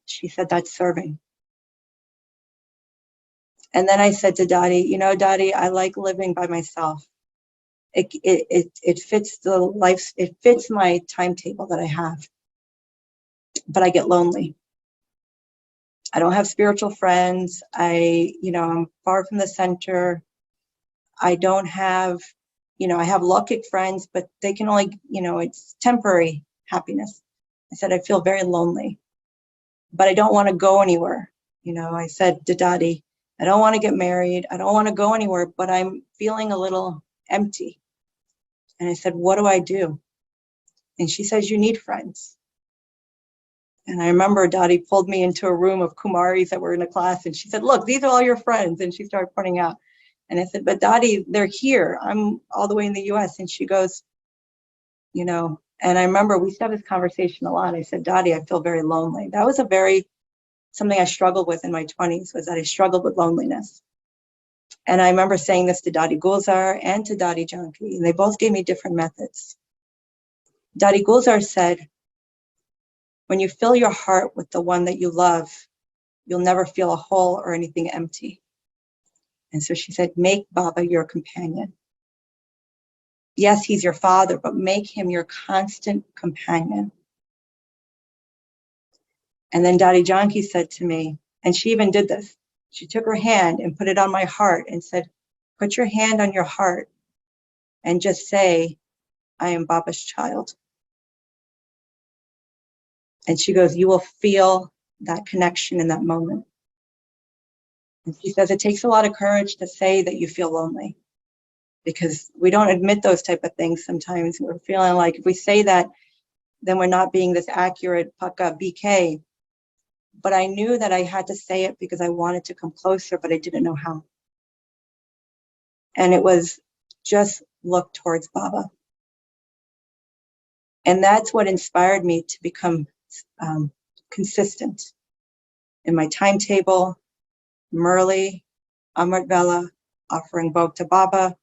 She said, that's serving. And then I said to Dottie, Dottie, I like living by myself. It fits the life, it fits my timetable that I have, but I get lonely. I don't have spiritual friends. I'm far from the center. I don't have, I have Lokik friends, but they can only, it's temporary happiness. I said, I feel very lonely, but I don't want to go anywhere. I said to Dottie, I don't want to get married. I don't want to go anywhere, but I'm feeling a little empty. And I said, what do I do? And she says, you need friends. And I remember Dottie pulled me into a room of Kumaris that were in a class, and she said, look, these are all your friends. And she started pointing out. And I said, but Dottie, they're here. I'm all the way in the US. And she goes, And I remember we used to have this conversation a lot. I said, Dottie, I feel very lonely. That was something I struggled with in my 20s, was that I struggled with loneliness. And I remember saying this to Dottie Gulzar and to Dottie Janki, and they both gave me different methods. Dottie Gulzar said, when you fill your heart with the one that you love, you'll never feel a hole or anything empty. And so she said, make Baba your companion. Yes, he's your father, but make him your constant companion. And then Dottie Janki said to me, and she even did this, she took her hand and put it on my heart and said, put your hand on your heart and just say, I am Baba's child. And she goes, you will feel that connection in that moment. And she says, it takes a lot of courage to say that you feel lonely, because we don't admit those type of things sometimes. We're feeling like if we say that, then we're not being this accurate Paka BK. But I knew that I had to say it because I wanted to come closer, but I didn't know how. And it was just look towards Baba. And that's what inspired me to become consistent in my timetable, Murli, Amrit Vela, offering Bhog to Baba,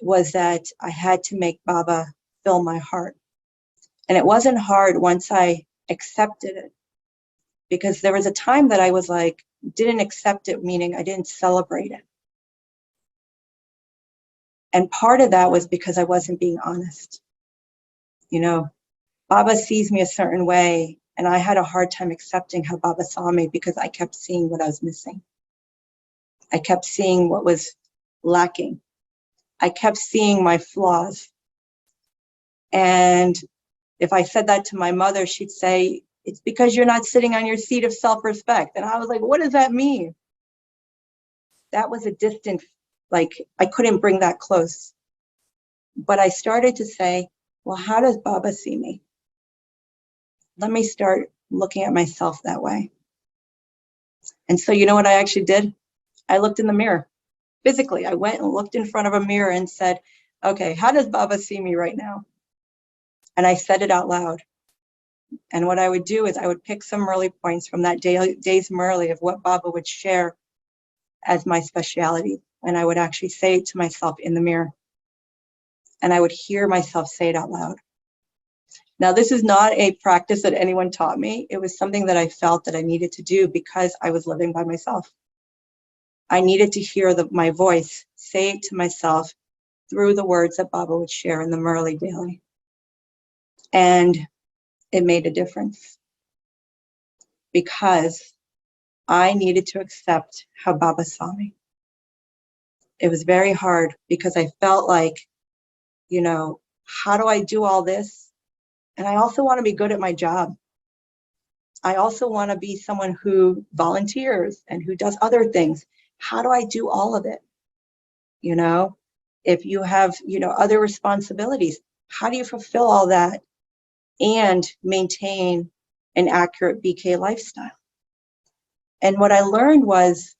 was that I had to make Baba fill my heart. And it wasn't hard once I accepted it, because there was a time that I was like, didn't accept it, meaning I didn't celebrate it. And part of that was because I wasn't being honest. You know, Baba sees me a certain way, and I had a hard time accepting how Baba saw me because I kept seeing what I was missing. I kept seeing what was lacking. I kept seeing my flaws. And if I said that to my mother, she'd say, it's because you're not sitting on your seat of self-respect. And I was like, what does that mean? That was a distant, like, I couldn't bring that close. But I started to say, well, how does Baba see me? Let me start looking at myself that way. And so you know what I actually did? I looked in the mirror. Physically, I went and looked in front of a mirror and said, okay, how does Baba see me right now? And I said it out loud. And what I would do is I would pick some Murli points from that day's Murli of what Baba would share as my speciality. And I would actually say it to myself in the mirror. And I would hear myself say it out loud. Now, this is not a practice that anyone taught me. It was something that I felt that I needed to do because I was living by myself. I needed to hear my voice say it to myself through the words that Baba would share in the Murli daily. And it made a difference because I needed to accept how Baba saw me. It was very hard because I felt like, you know, how do I do all this? And I also want to be good at my job. I also want to be someone who volunteers and who does other things. How do I do all of it? You know, if you have, you know, other responsibilities, how do you fulfill all that and maintain an accurate BK lifestyle? And what I learned was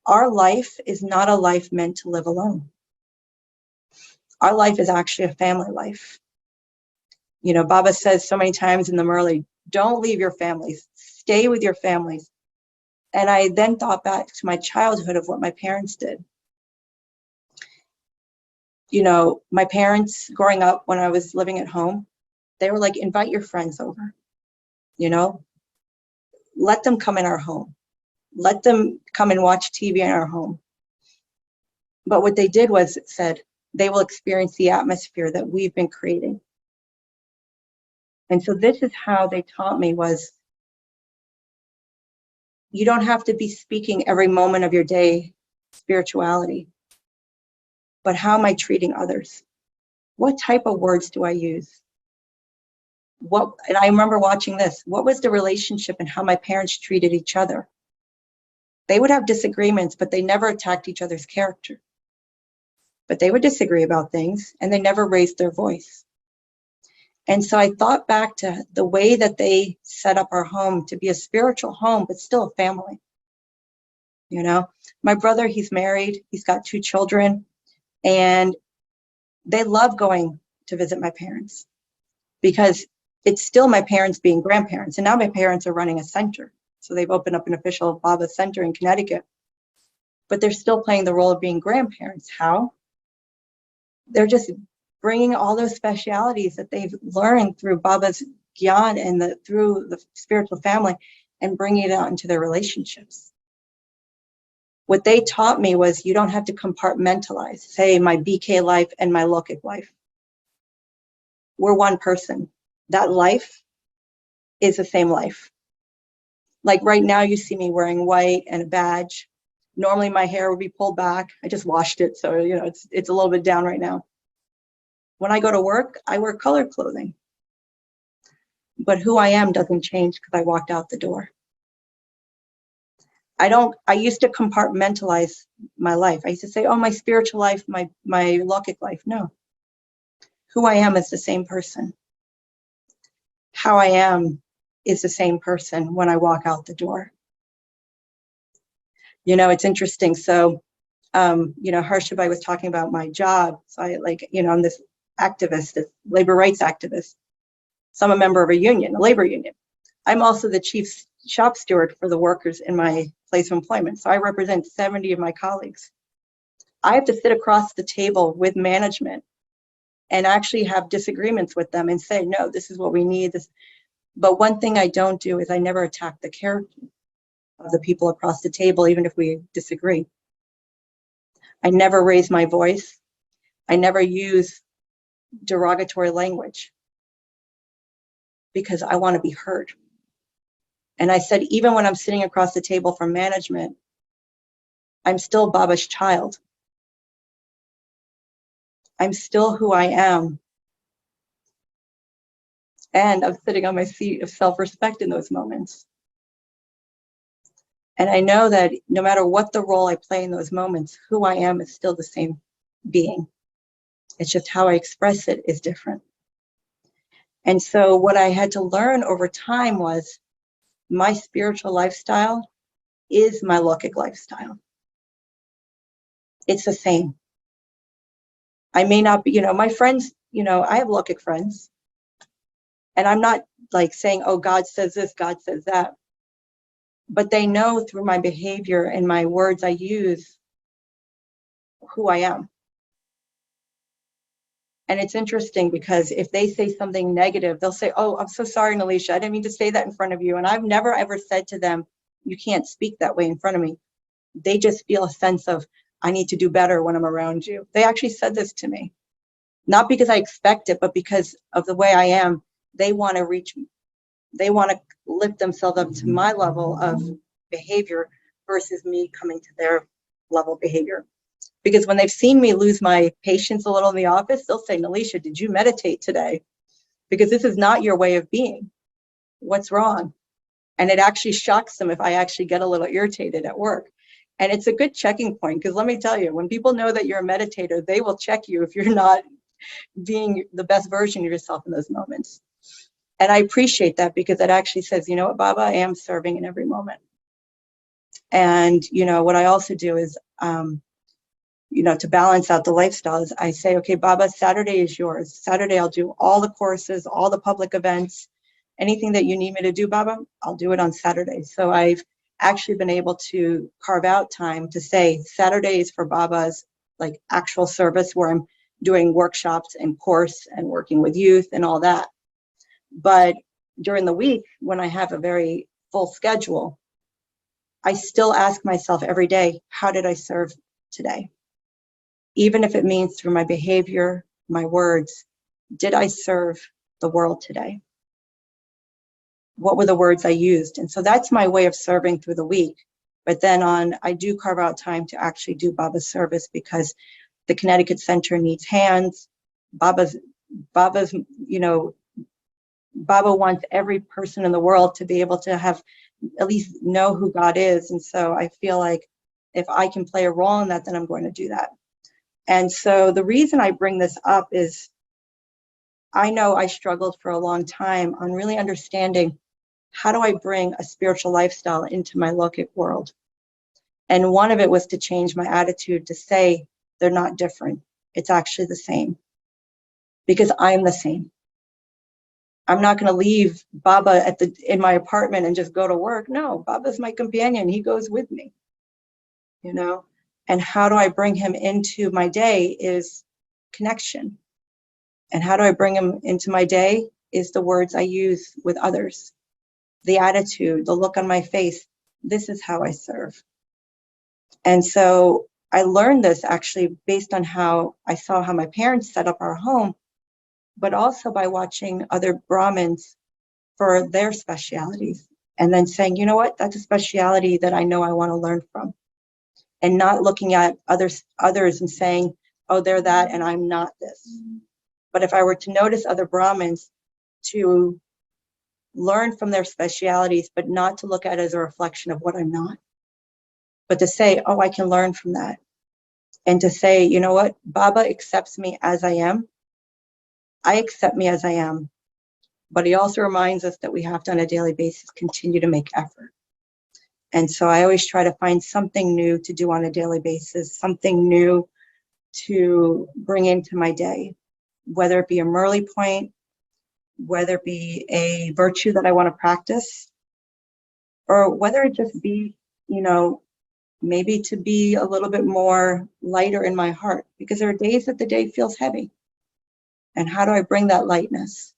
our life is not a life meant to live alone. Our life is actually a family life. You know, Baba says so many times in the Murli, don't leave your families, stay with your families. And I then thought back to my childhood of what my parents did. You know, my parents growing up when I was living at home, they were like, invite your friends over, you know, let them come in our home. Let them come and watch TV in our home. But what they did was it said, they will experience the atmosphere that we've been creating. And so this is how they taught me was, you don't have to be speaking every moment of your day spirituality, but how am I treating others? What type of words do I use? And I remember watching this, what was the relationship and how my parents treated each other? They would have disagreements, but they never attacked each other's character. But they would disagree about things and they never raised their voice. And so I thought back to the way that they set up our home to be a spiritual home, but still a family. You know, my brother, he's married, he's got 2 children, and they love going to visit my parents. because it's still my parents being grandparents. And now my parents are running a center. So they've opened up an official Baba center in Connecticut, but they're still playing the role of being grandparents. How? They're just bringing all those specialities that they've learned through Baba's Gyan and through the spiritual family and bringing it out into their relationships. What they taught me was you don't have to compartmentalize, say, my BK life and my Lokik life. We're one person. That life is the same life. Like right now, you see me wearing white and a badge. Normally my hair would be pulled back. I just washed it, so it's a little bit down right now. When I go to work, I wear colored clothing. But who I am doesn't change because I walked out the door. I used to compartmentalize my life. I used to say, oh, my spiritual life, my Lokik life. No. Who I am is the same person. How I am is the same person when I walk out the door. It's interesting. So, Harsha was talking about my job. So I'm this activist, this labor rights activist. So I'm a member of a union, a labor union. I'm also the chief shop steward for the workers in my place of employment. So I represent 70 of my colleagues. I have to sit across the table with management and actually have disagreements with them and say, no, this is what we need. But one thing I don't do is I never attack the character of the people across the table, even if we disagree. I never raise my voice. I never use derogatory language because I want to be heard. And I said, even when I'm sitting across the table from management, I'm still Baba's child. I'm still who I am. And I'm sitting on my seat of self-respect in those moments. And I know that no matter what the role I play in those moments, who I am is still the same being. It's just how I express it is different. And so what I had to learn over time was my spiritual lifestyle is my Lokik lifestyle. It's the same. I may not be, my friends, I have Lokik friends. And I'm not like saying, oh, God says this, God says that. But they know through my behavior and my words I use who I am. And it's interesting because if they say something negative, they'll say, oh, I'm so sorry, Nalishha, I didn't mean to say that in front of you. And I've never ever said to them, you can't speak that way in front of me. They just feel a sense of, I need to do better when I'm around you. They actually said this to me. Not because I expect it, but because of the way I am, they want to reach me. They want to lift themselves up to my level of behavior versus me coming to their level of behavior. Because when they've seen me lose my patience a little in the office, they'll say, Nalishha, did you meditate today? Because this is not your way of being. What's wrong? And it actually shocks them if I actually get a little irritated at work. And it's a good checking point, because let me tell you, when people know that you're a meditator, they will check you if you're not being the best version of yourself in those moments. And I appreciate that, because it actually says, you know what, Baba, I am serving in every moment. And, what I also do is, to balance out the lifestyles, I say, okay, Baba, Saturday is yours. Saturday, I'll do all the courses, all the public events, anything that you need me to do, Baba, I'll do it on Saturday. So I've actually been able to carve out time to say Saturday is for Baba's like actual service, where I'm doing workshops and course and working with youth and all that. But during the week, when I have a very full schedule, I still ask myself every day, how did I serve today? Even if it means through my behavior, my words, did I serve the world today? What were the words I used? And so that's my way of serving through the week. But then I do carve out time to actually do Baba's service, because the Connecticut Center needs hands. Baba's, Baba wants every person in the world to be able to have, at least know who God is. And so I feel like if I can play a role in that, then I'm going to do that. And so the reason I bring this up is I know I struggled for a long time on really understanding, how do I bring a spiritual lifestyle into my Lokik world? And one of it was to change my attitude to say, they're not different. It's actually the same, because I'm the same. I'm not going to leave Baba in my apartment and just go to work. No, Baba's my companion. He goes with me, you know? And how do I bring him into my day is connection. And how do I bring him into my day is the words I use with others, the attitude, the look on my face. This is how I serve. And so I learned this actually based on how I saw how my parents set up our home, but also by watching other Brahmins for their specialities and then saying, you know what, that's a speciality that I know I want to learn from, and not looking at others and saying, oh, they're that and I'm not this. But if I were to notice other Brahmins, to learn from their specialities, but not to look at it as a reflection of what I'm not, but to say, oh, I can learn from that. And to say, you know what, Baba accepts me as I am. I accept me as I am. But he also reminds us that we have to, on a daily basis, continue to make effort. And so I always try to find something new to do on a daily basis, something new to bring into my day, whether it be a Murli point, whether it be a virtue that I want to practice, or whether it just be, you know, maybe to be a little bit more lighter in my heart, because there are days that the day feels heavy. And how do I bring that lightness?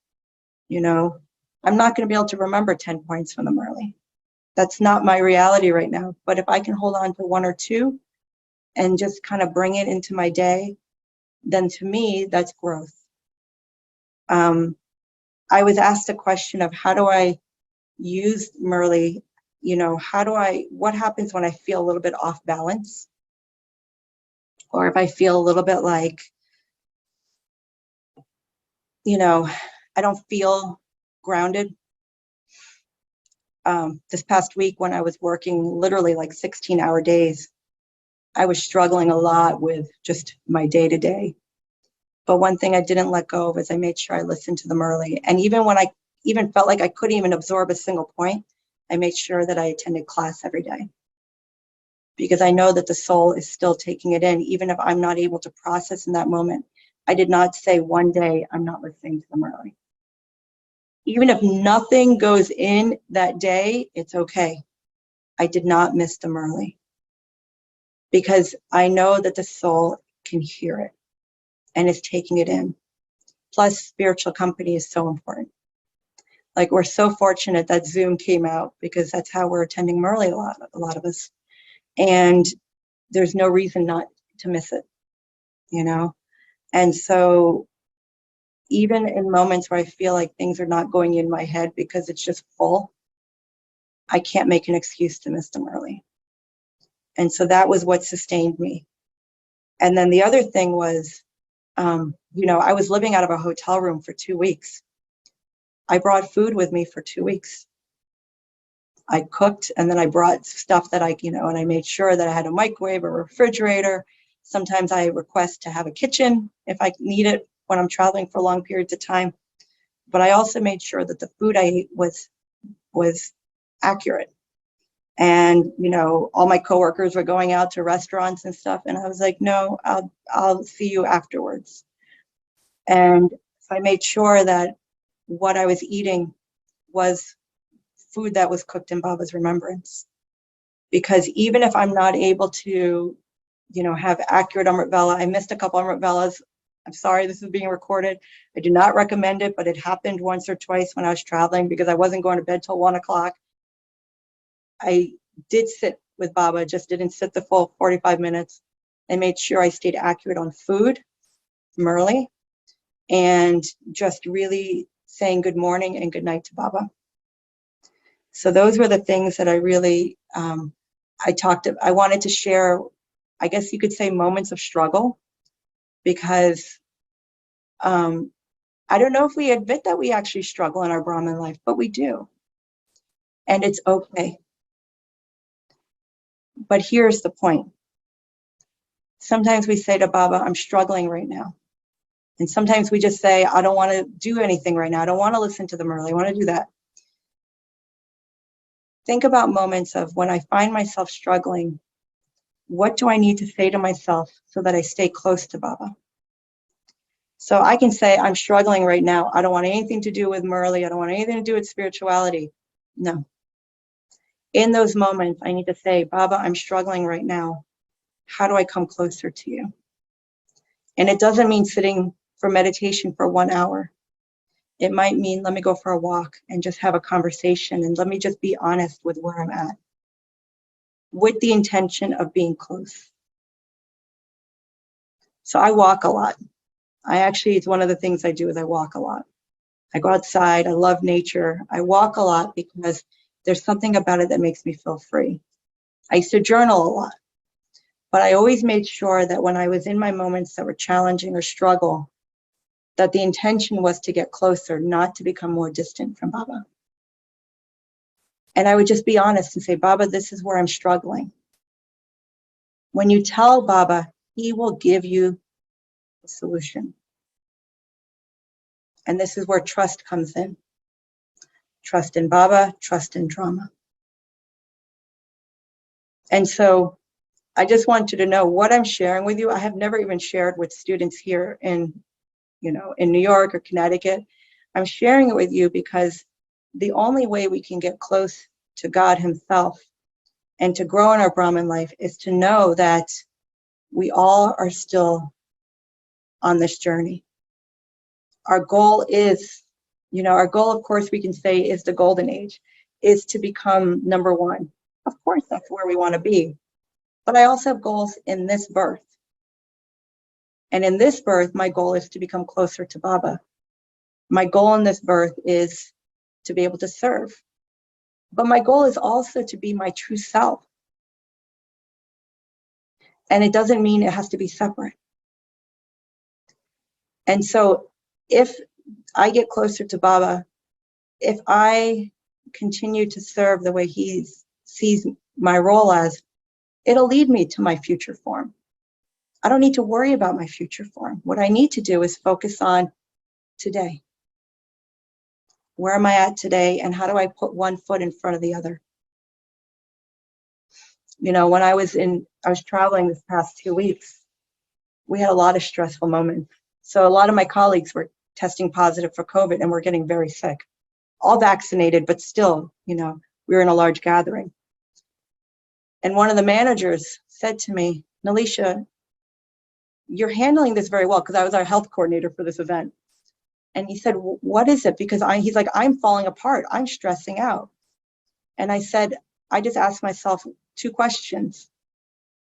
You know, I'm not going to be able to remember 10 points from the Murli. That's not my reality right now. But if I can hold on to one or two and just kind of bring it into my day, then to me, that's growth. I was asked a question of how do I use Murli, you know, what happens when I feel a little bit off balance? Or if I feel a little bit like, you know, I don't feel grounded. This past week when I was working literally like 16-hour days, I was struggling a lot with just my day-to-day. But one thing I didn't let go of is I made sure I listened to the Murli. And even when I even felt like I couldn't even absorb a single point, I made sure that I attended class every day. Because I know that the soul is still taking it in, even if I'm not able to process in that moment. I did not say one day I'm not listening to the Murli. Even if nothing goes in that day, it's okay. I did not miss the Murli. Because I know that the soul can hear it and is taking it in. Plus, spiritual company is so important. Like, we're so fortunate that Zoom came out, because that's how we're attending Murli, a lot of us. And there's no reason not to miss it, you know? And so even in moments where I feel like things are not going in my head because it's just full, I can't make an excuse to miss them early. And so that was what sustained me. And then the other thing was, you know, I was living out of a hotel room for 2 weeks. I brought food with me for 2 weeks. I cooked, and then I brought stuff that and I made sure that I had a microwave, a refrigerator. Sometimes I request to have a kitchen if I need it when I'm traveling for long periods of time. But I also made sure that the food I ate was accurate. And, you know, all my coworkers were going out to restaurants and stuff. And I was like, no, I'll see you afterwards. And so I made sure that what I was eating was food that was cooked in Baba's remembrance. Because even if I'm not able to, you know, have accurate Amrit Vela, I missed a couple Amrit Velas. I'm sorry, this is being recorded. I do not recommend it, but it happened once or twice when I was traveling because I wasn't going to bed till 1 o'clock. I did sit with Baba, just didn't sit the full 45 minutes. I made sure I stayed accurate on food, Murli, and just really saying good morning and good night to Baba. So those were the things that I really, I wanted to share, I guess you could say, moments of struggle, because I don't know if we admit that we actually struggle in our Brahmin life, but we do. And it's okay. But here's the point. Sometimes we say to Baba, I'm struggling right now. And sometimes we just say, I don't want to do anything right now. I don't want to listen to the Murli. I want to do that. Think about moments of when I find myself struggling, what do I need to say to myself so that I stay close to Baba? So I can say, I'm struggling right now. I don't want anything to do with Murli. I don't want anything to do with spirituality. No. In those moments, I need to say, Baba, I'm struggling right now. How do I come closer to you? And it doesn't mean sitting for meditation for 1 hour. It might mean, let me go for a walk and just have a conversation, and let me just be honest with where I'm at, with the intention of being close. So I walk a lot. It's one of the things I do is I walk a lot. I go outside, I love nature. I walk a lot because there's something about it that makes me feel free. I used to journal a lot, but I always made sure that when I was in my moments that were challenging or struggle, that the intention was to get closer, not to become more distant from Baba. And I would just be honest and say, Baba, this is where I'm struggling. When you tell Baba, he will give you a solution. And this is where trust comes in. Trust in Baba, trust in Brahma. And so I just want you to know what I'm sharing with you. I have never even shared with students here in New York or Connecticut. I'm sharing it with you because the only way we can get close to God himself and to grow in our Brahmin life is to know that we all are still on this journey. Our goal is, of course, we can say is the golden age, is to become number one. Of course, that's where we want to be. But I also have goals in this birth. And in this birth, my goal is to become closer to Baba. My goal in this birth is to be able to serve. But my goal is also to be my true self. And it doesn't mean it has to be separate. And so if I get closer to Baba, if I continue to serve the way he sees my role as, it'll lead me to my future form. I don't need to worry about my future form. What I need to do is focus on today. Where am I at today, and how do I put one foot in front of the other? When I was traveling this past 2 weeks, we had a lot of stressful moments. So a lot of my colleagues were testing positive for COVID and were getting very sick, all vaccinated, but still, we were in a large gathering. And one of the managers said to me, Nalishha, you're handling this very well, because I was our health coordinator for this event. And he said, what is it? Because he's like, I'm falling apart. I'm stressing out. And I said, I just asked myself 2 questions.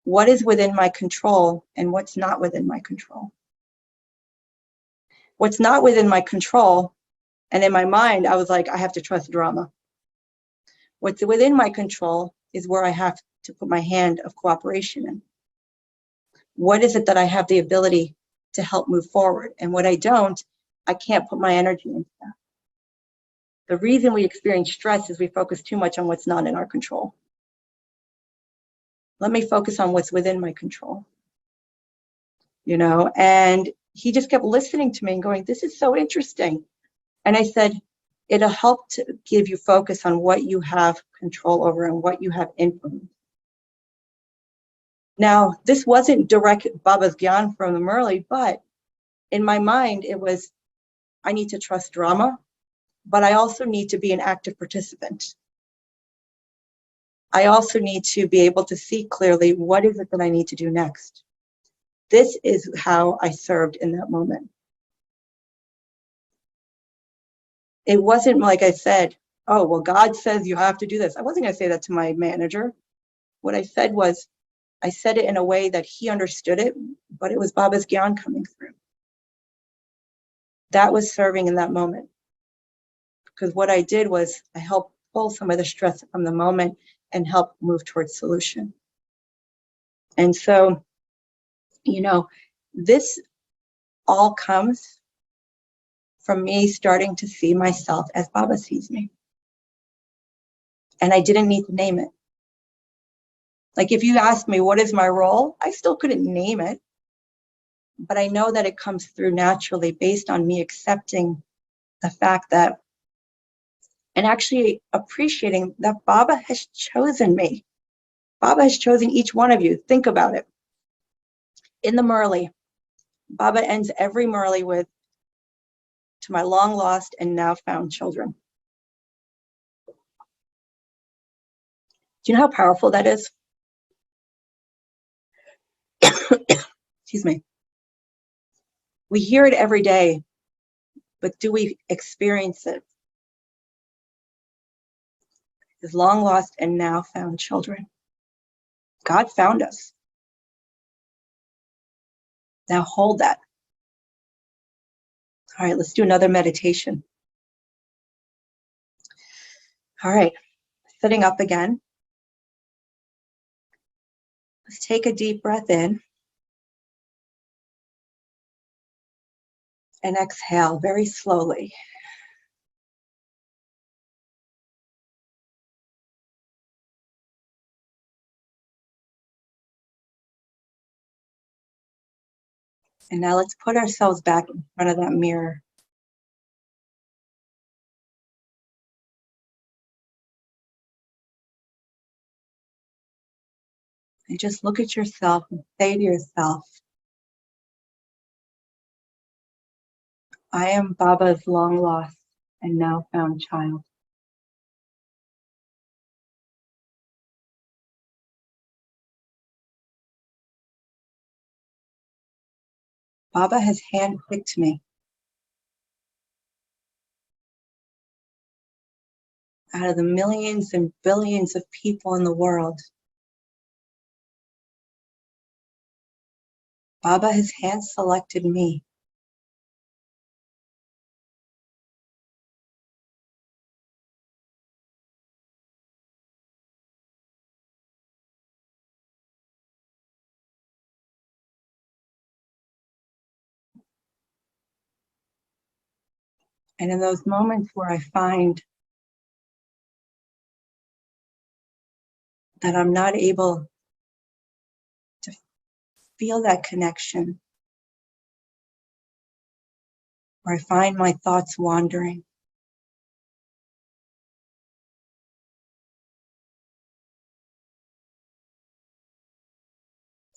What is within my control and what's not within my control? What's not within my control, and in my mind, I was like, I have to trust Brahma. What's within my control is where I have to put my hand of cooperation in. What is it that I have the ability to help move forward? And what I don't, I can't put my energy into that. The reason we experience stress is we focus too much on what's not in our control. Let me focus on what's within my control. And he just kept listening to me and going, this is so interesting. And I said, it'll help to give you focus on what you have control over and what you have influence. Now, this wasn't direct Baba's Gyan from the Murli, but in my mind, it was, I need to trust Brahma, but I also need to be an active participant. I also need to be able to see clearly, what is it that I need to do next? This is how I served in that moment. It wasn't like I said, oh, well, God says you have to do this. I wasn't going to say that to my manager. What I said was, I said it in a way that he understood it, but it was Baba's Gyan coming through. That was serving in that moment. Because what I did was I helped pull some of the stress from the moment and help move towards solution. And so, this all comes from me starting to see myself as Baba sees me. And I didn't need to name it. Like if you asked me, what is my role? I still couldn't name it. But I know that it comes through naturally based on me accepting the fact that, and actually appreciating that Baba has chosen me. Baba has chosen each one of you. Think about it. In the Murli, Baba ends every Murli with, to my long lost and now found children. Do you know how powerful that is? Excuse me. We hear it every day, but do we experience it? His long lost and now found children. God found us. Now hold that. All right, let's do another meditation. All right, sitting up again. Let's take a deep breath in and exhale very slowly. And now let's put ourselves back in front of that mirror. And just look at yourself and say to yourself, I am Baba's long lost and now found child. Baba has handpicked me out of the millions and billions of people in the world. Baba has hand-selected me. And in those moments where I find that I'm not able to feel that connection, or I find my thoughts wandering,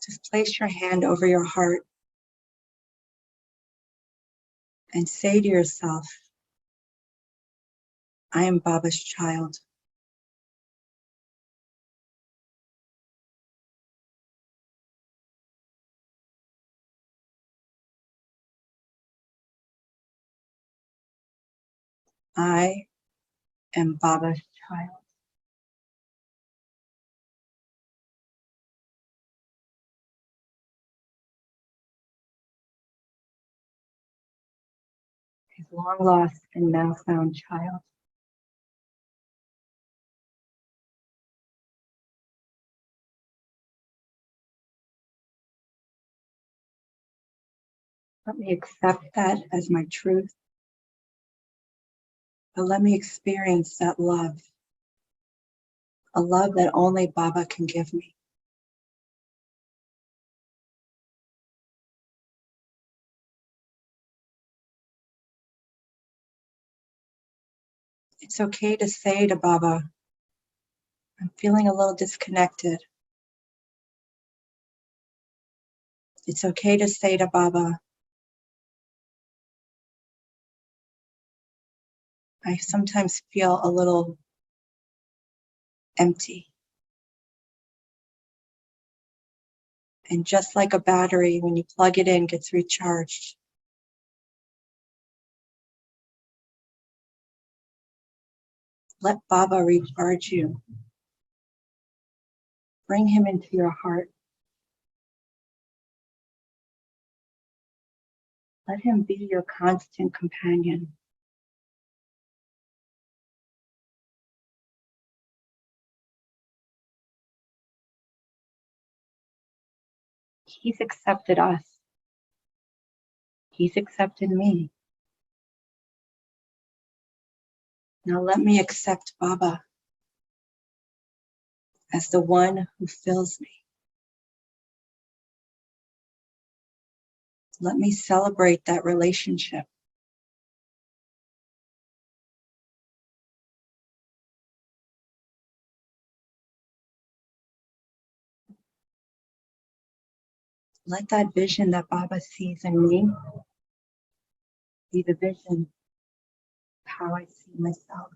just place your hand over your heart and say to yourself, I am Baba's child. I am Baba's child. His long lost and now found child. Let me accept that as my truth, but let me experience that love, a love that only Baba can give me. It's okay to say to Baba, I'm feeling a little disconnected. It's okay to say to Baba, I sometimes feel a little empty. And just like a battery, when you plug it in, gets recharged. Let Baba recharge you. Bring him into your heart. Let him be your constant companion. He's accepted us. He's accepted me. Now let me accept Baba as the one who fills me. Let me celebrate that relationship. Let that vision that Baba sees in me be the vision how I see myself.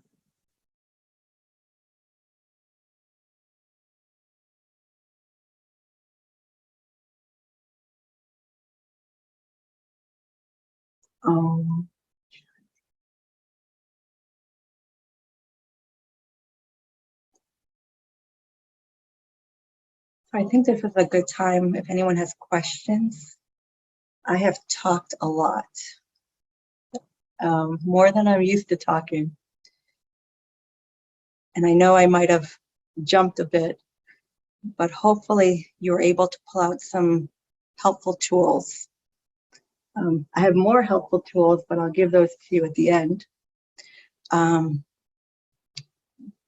Um, I think this is a good time if anyone has questions. I have talked a lot, more than I'm used to talking. And I know I might have jumped a bit, but hopefully you're able to pull out some helpful tools. I have more helpful tools, but I'll give those to you at the end.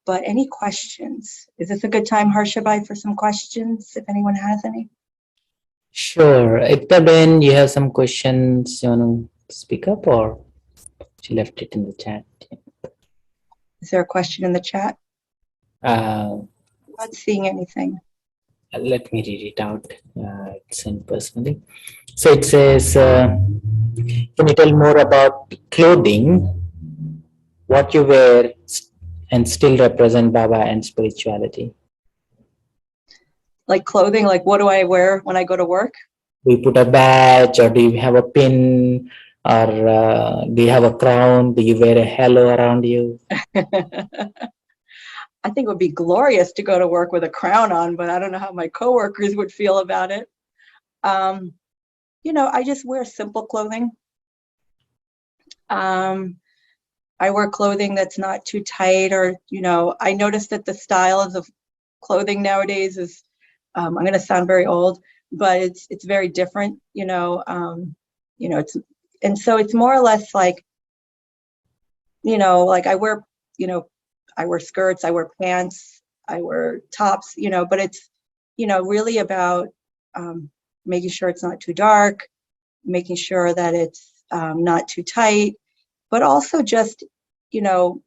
But any questions? Is this a good time, Harsha, for some questions, if anyone has any? Sure. Ekta, you have some questions you want to speak up, or she left it in the chat? Is there a question in the chat? Uh, Not seeing anything. Let me read it out. It's sent personally. So it says, can you tell more about clothing, what you wear and still represent Baba and spirituality? Like clothing, like what do I wear when I go to work? Do you put a badge, or do you have a pin, or do you have a crown? Do you wear a halo around you? I think it would be glorious to go to work with a crown on, but I don't know how my coworkers would feel about it. I just wear simple clothing. I wear clothing that's not too tight, or, I noticed that the styles of clothing nowadays is, I'm going to sound very old, but it's very different, and so it's more or less like, like I wear skirts, I wear pants, I wear tops, but it's, really about making sure it's not too dark, making sure that it's not too tight, but also just, the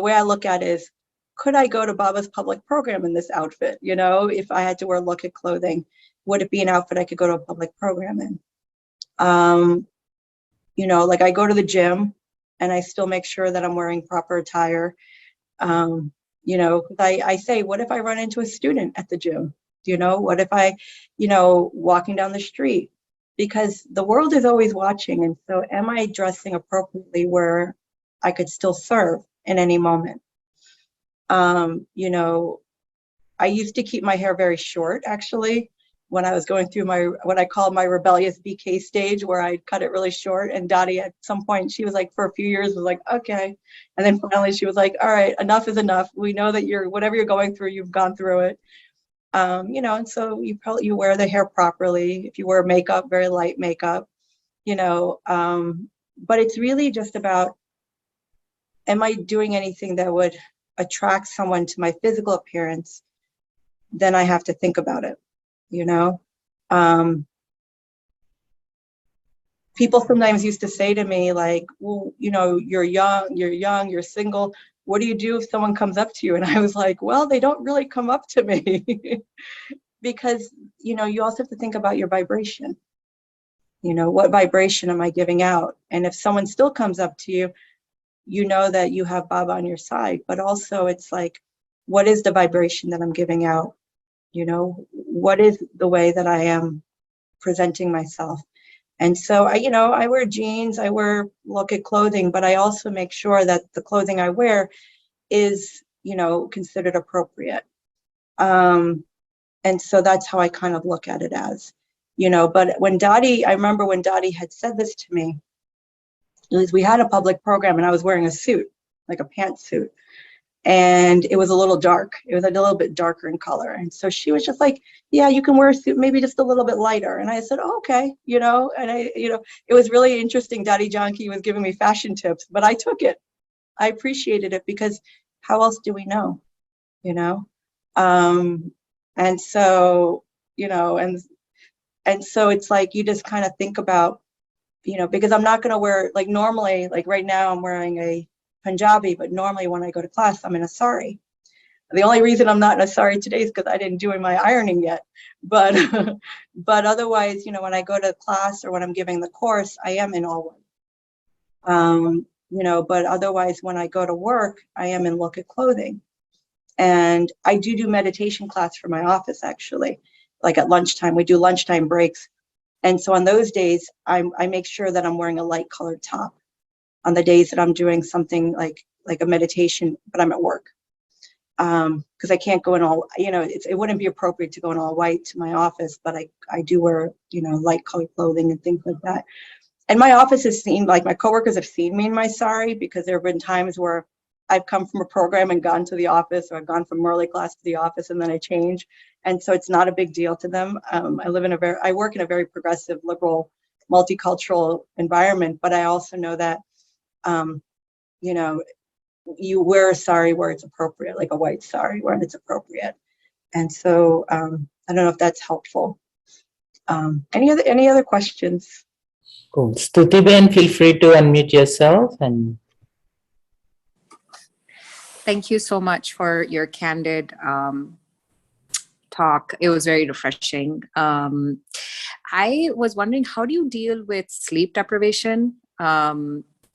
way I look at it is, could I go to Baba's public program in this outfit? If I had to wear look at clothing, would it be an outfit I could go to a public program in? Like I go to the gym and I still make sure that I'm wearing proper attire. I say, what if I run into a student at the gym? What if I, walking down the street? Because the world is always watching. And so am I dressing appropriately where I could still serve in any moment? I used to keep my hair very short, actually, when I was going through what I call my rebellious BK stage, where I cut it really short. And Dottie, at some point, she was like, for a few years, was like, okay. And then finally she was like, all right, enough is enough. We know that whatever you're going through, you've gone through it. And so you wear the hair properly. If you wear makeup, very light makeup, but it's really just about, am I doing anything that would attract someone to my physical appearance? Then I have to think about it. People sometimes used to say to me, like, well, you're young, you're single. What do you do if someone comes up to you? And I was like, well, they don't really come up to me. Because, you also have to think about your vibration. What vibration am I giving out? And if someone still comes up to you, you know that you have Baba on your side. But also it's like, what is the vibration that I'm giving out? What is the way that I am presenting myself? And so I wear jeans, I wear look at clothing, but I also make sure that the clothing I wear is, considered appropriate. And so that's how I kind of look at it as, but I remember when Dottie had said this to me, we had a public program and I was wearing a suit, like a pantsuit. And it was a little dark. It was a little bit darker in color. And so she was just like, yeah, you can wear a suit, maybe just a little bit lighter. And I said, oh, okay, and it was really interesting. Daddy Janki was giving me fashion tips, but I took it. I appreciated it, because how else do we know, and so, and so it's like, you just kind of think about, because I'm not going to wear, like normally, like right now I'm wearing a Punjabi, but normally when I go to class, I'm in a sari. The only reason I'm not in a sari today is because I didn't do my ironing yet. But but otherwise, when I go to class or when I'm giving the course, I am in all white. but otherwise when I go to work, I am in look at clothing. And I do meditation class for my office, actually, like at lunchtime. We do lunchtime breaks. And so on those days, I make sure that I'm wearing a light colored top on the days that I'm doing something like a meditation, but I'm at work. Because I can't go in all, it wouldn't be appropriate to go in all white to my office, but I do wear, light colored clothing and things like that. And my office has seen, like my coworkers have seen me in my sari, because there have been times where I've come from a program and gone to the office, or I've gone from early class to the office and then I change. And so it's not a big deal to them. I work in a very progressive, liberal, multicultural environment, but I also know that, you know, you wear a sari where it's appropriate, like a white sari where it's appropriate. And so I don't know if that's helpful. Any other questions? Cool. Stuti-ben, feel free to unmute yourself. And thank you so much for your candid talk. It was very refreshing. I was wondering, how do you deal with sleep deprivation,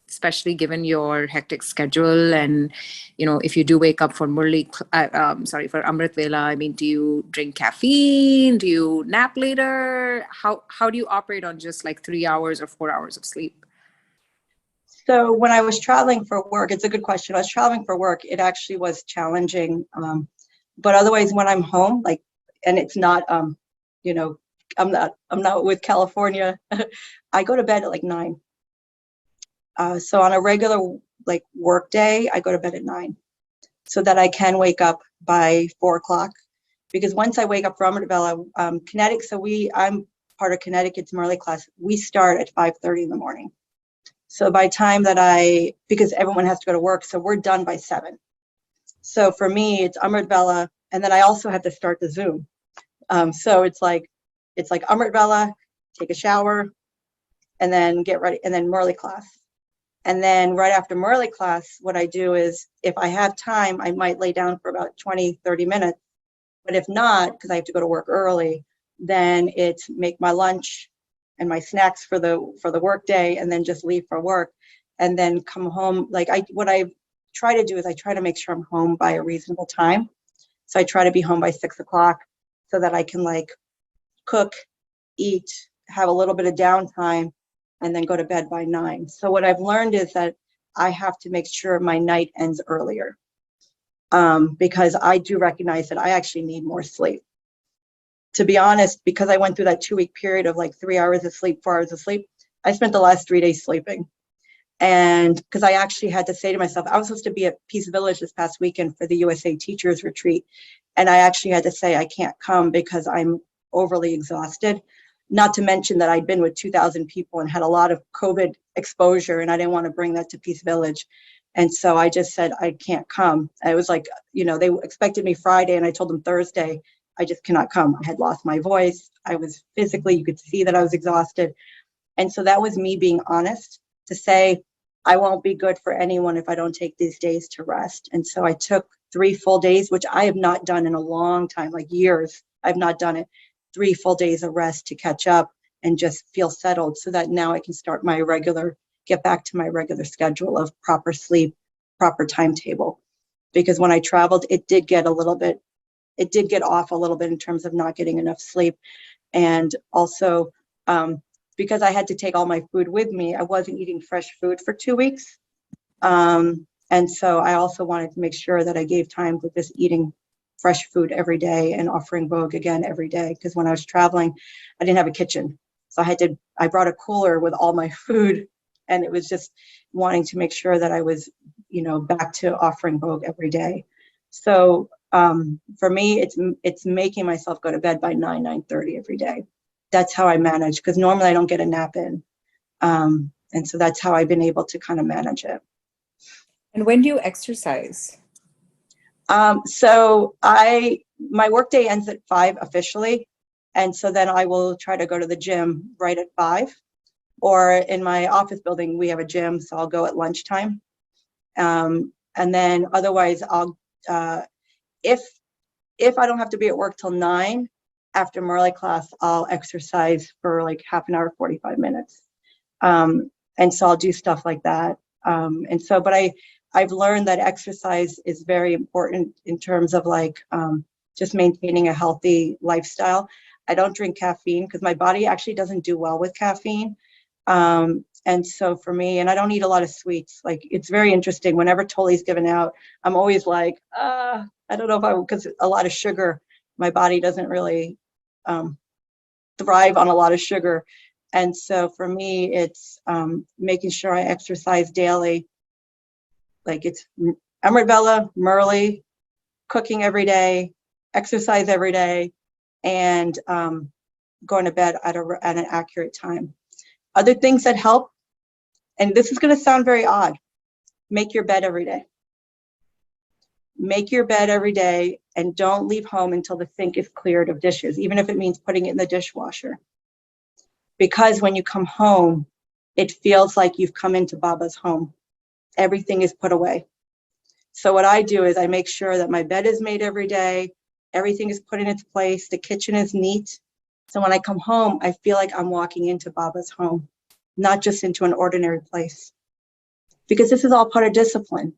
especially given your hectic schedule? And, if you do wake up for for Amrit Vela, I mean, do you drink caffeine? Do you nap later? How do you operate on just like 3 hours or 4 hours of sleep? So when I was traveling for work, it's a good question. I was traveling for work, it actually was challenging. But otherwise, when I'm home, and it's not, I'm not with California. I go to bed at like 9. So on a regular work day, I go to bed at 9, so that I can wake up by 4 o'clock. Because once I wake up for Amrit Vela, Connecticut, I'm part of Connecticut's early class. We start at 5:30 in the morning. So by time that because everyone has to go to work, so we're done by 7. So for me, it's Amrit Vela, and then I also have to start the Zoom. So it's like Amrit Vela, take a shower, and then get ready, and then Murli class. And then right after Murli class, what I do is, if I have time, I might lay down for about 20, 30 minutes. But if not, because I have to go to work early, then it's make my lunch and my snacks for the work day, and then just leave for work, and then come home. What I try to do is I try to make sure I'm home by a reasonable time. So I try to be home by 6 o'clock, so that I can cook, eat, have a little bit of downtime, and then go to bed by 9. So what I've learned is that I have to make sure my night ends earlier, because I do recognize that I actually need more sleep. To be honest, because I went through that 2-week period of 3 hours of sleep, 4 hours of sleep, I spent the last 3 days sleeping. And because I actually had to say to myself, I was supposed to be at Peace Village this past weekend for the USA Teachers Retreat. And I actually had to say, I can't come because I'm overly exhausted. Not to mention that I'd been with 2,000 people and had a lot of COVID exposure, and I didn't want to bring that to Peace Village. And so I just said, I can't come. I was they expected me Friday, and I told them Thursday, I just cannot come. I had lost my voice. I was physically, you could see that I was exhausted. And so that was me being honest to say, I won't be good for anyone if I don't take these days to rest. And so I took 3 full days, which I have not done in a long time, years. I've not done it. 3 full days of rest to catch up and just feel settled, so that now I can get back to my regular schedule of proper sleep, proper timetable. Because when I traveled, it did get off a little bit in terms of not getting enough sleep. And also, because I had to take all my food with me, I wasn't eating fresh food for 2 weeks. And so I also wanted to make sure that I gave time to just eating fresh food every day and offering Vogue again every day. Because when I was traveling, I didn't have a kitchen. So I brought a cooler with all my food, and it was just wanting to make sure that I was, back to offering Vogue every day. So for me, it's making myself go to bed by 9:30 every day. That's how I manage, because normally I don't get a nap in. And so that's how I've been able to kind of manage it. And when do you exercise? So my workday ends at 5 officially. And so then I will try to go to the gym right at 5. Or in my office building, we have a gym, so I'll go at lunchtime. And then otherwise if I don't have to be at work till 9, after Murli class, I'll exercise for half an hour, 45 minutes. And so I'll do stuff like that. But I've learned that exercise is very important in terms of like just maintaining a healthy lifestyle. I don't drink caffeine because my body actually doesn't do well with caffeine. And so for me, and I don't eat a lot of sweets. Like, it's very interesting. Whenever Toli's given out, I'm always like, I don't know if because a lot of sugar, my body doesn't really thrive on a lot of sugar. And so for me, it's making sure I exercise daily. Like, it's Amrit Vela, Murli, cooking every day, exercise every day, and going to bed at an accurate time. Other things that help, and this is going to sound very odd, make your bed every day. Make your bed every day, and don't leave home until the sink is cleared of dishes, even if it means putting it in the dishwasher. Because when you come home, it feels like you've come into Baba's home. Everything is put away. So what I do is I make sure that my bed is made every day, everything is put in its place, the kitchen is neat. So when I come home, I feel like I'm walking into Baba's home, not just into an ordinary place. Because this is all part of discipline.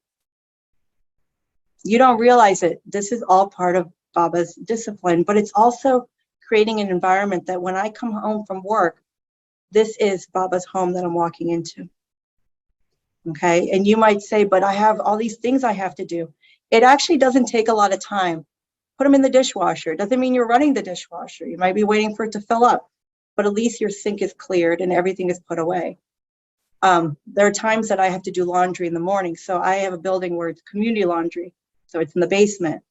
You don't realize it. This is all part of Baba's discipline, but it's also creating an environment that when I come home from work, this is Baba's home that I'm walking into. Okay, and you might say, but I have all these things I have to do. It actually doesn't take a lot of time. Put them in the dishwasher. It doesn't mean you're running the dishwasher. You might be waiting for it to fill up, but at least your sink is cleared and everything is put away. There are times that I have to do laundry in the morning. So I have a building where it's community laundry. So it's in the basement.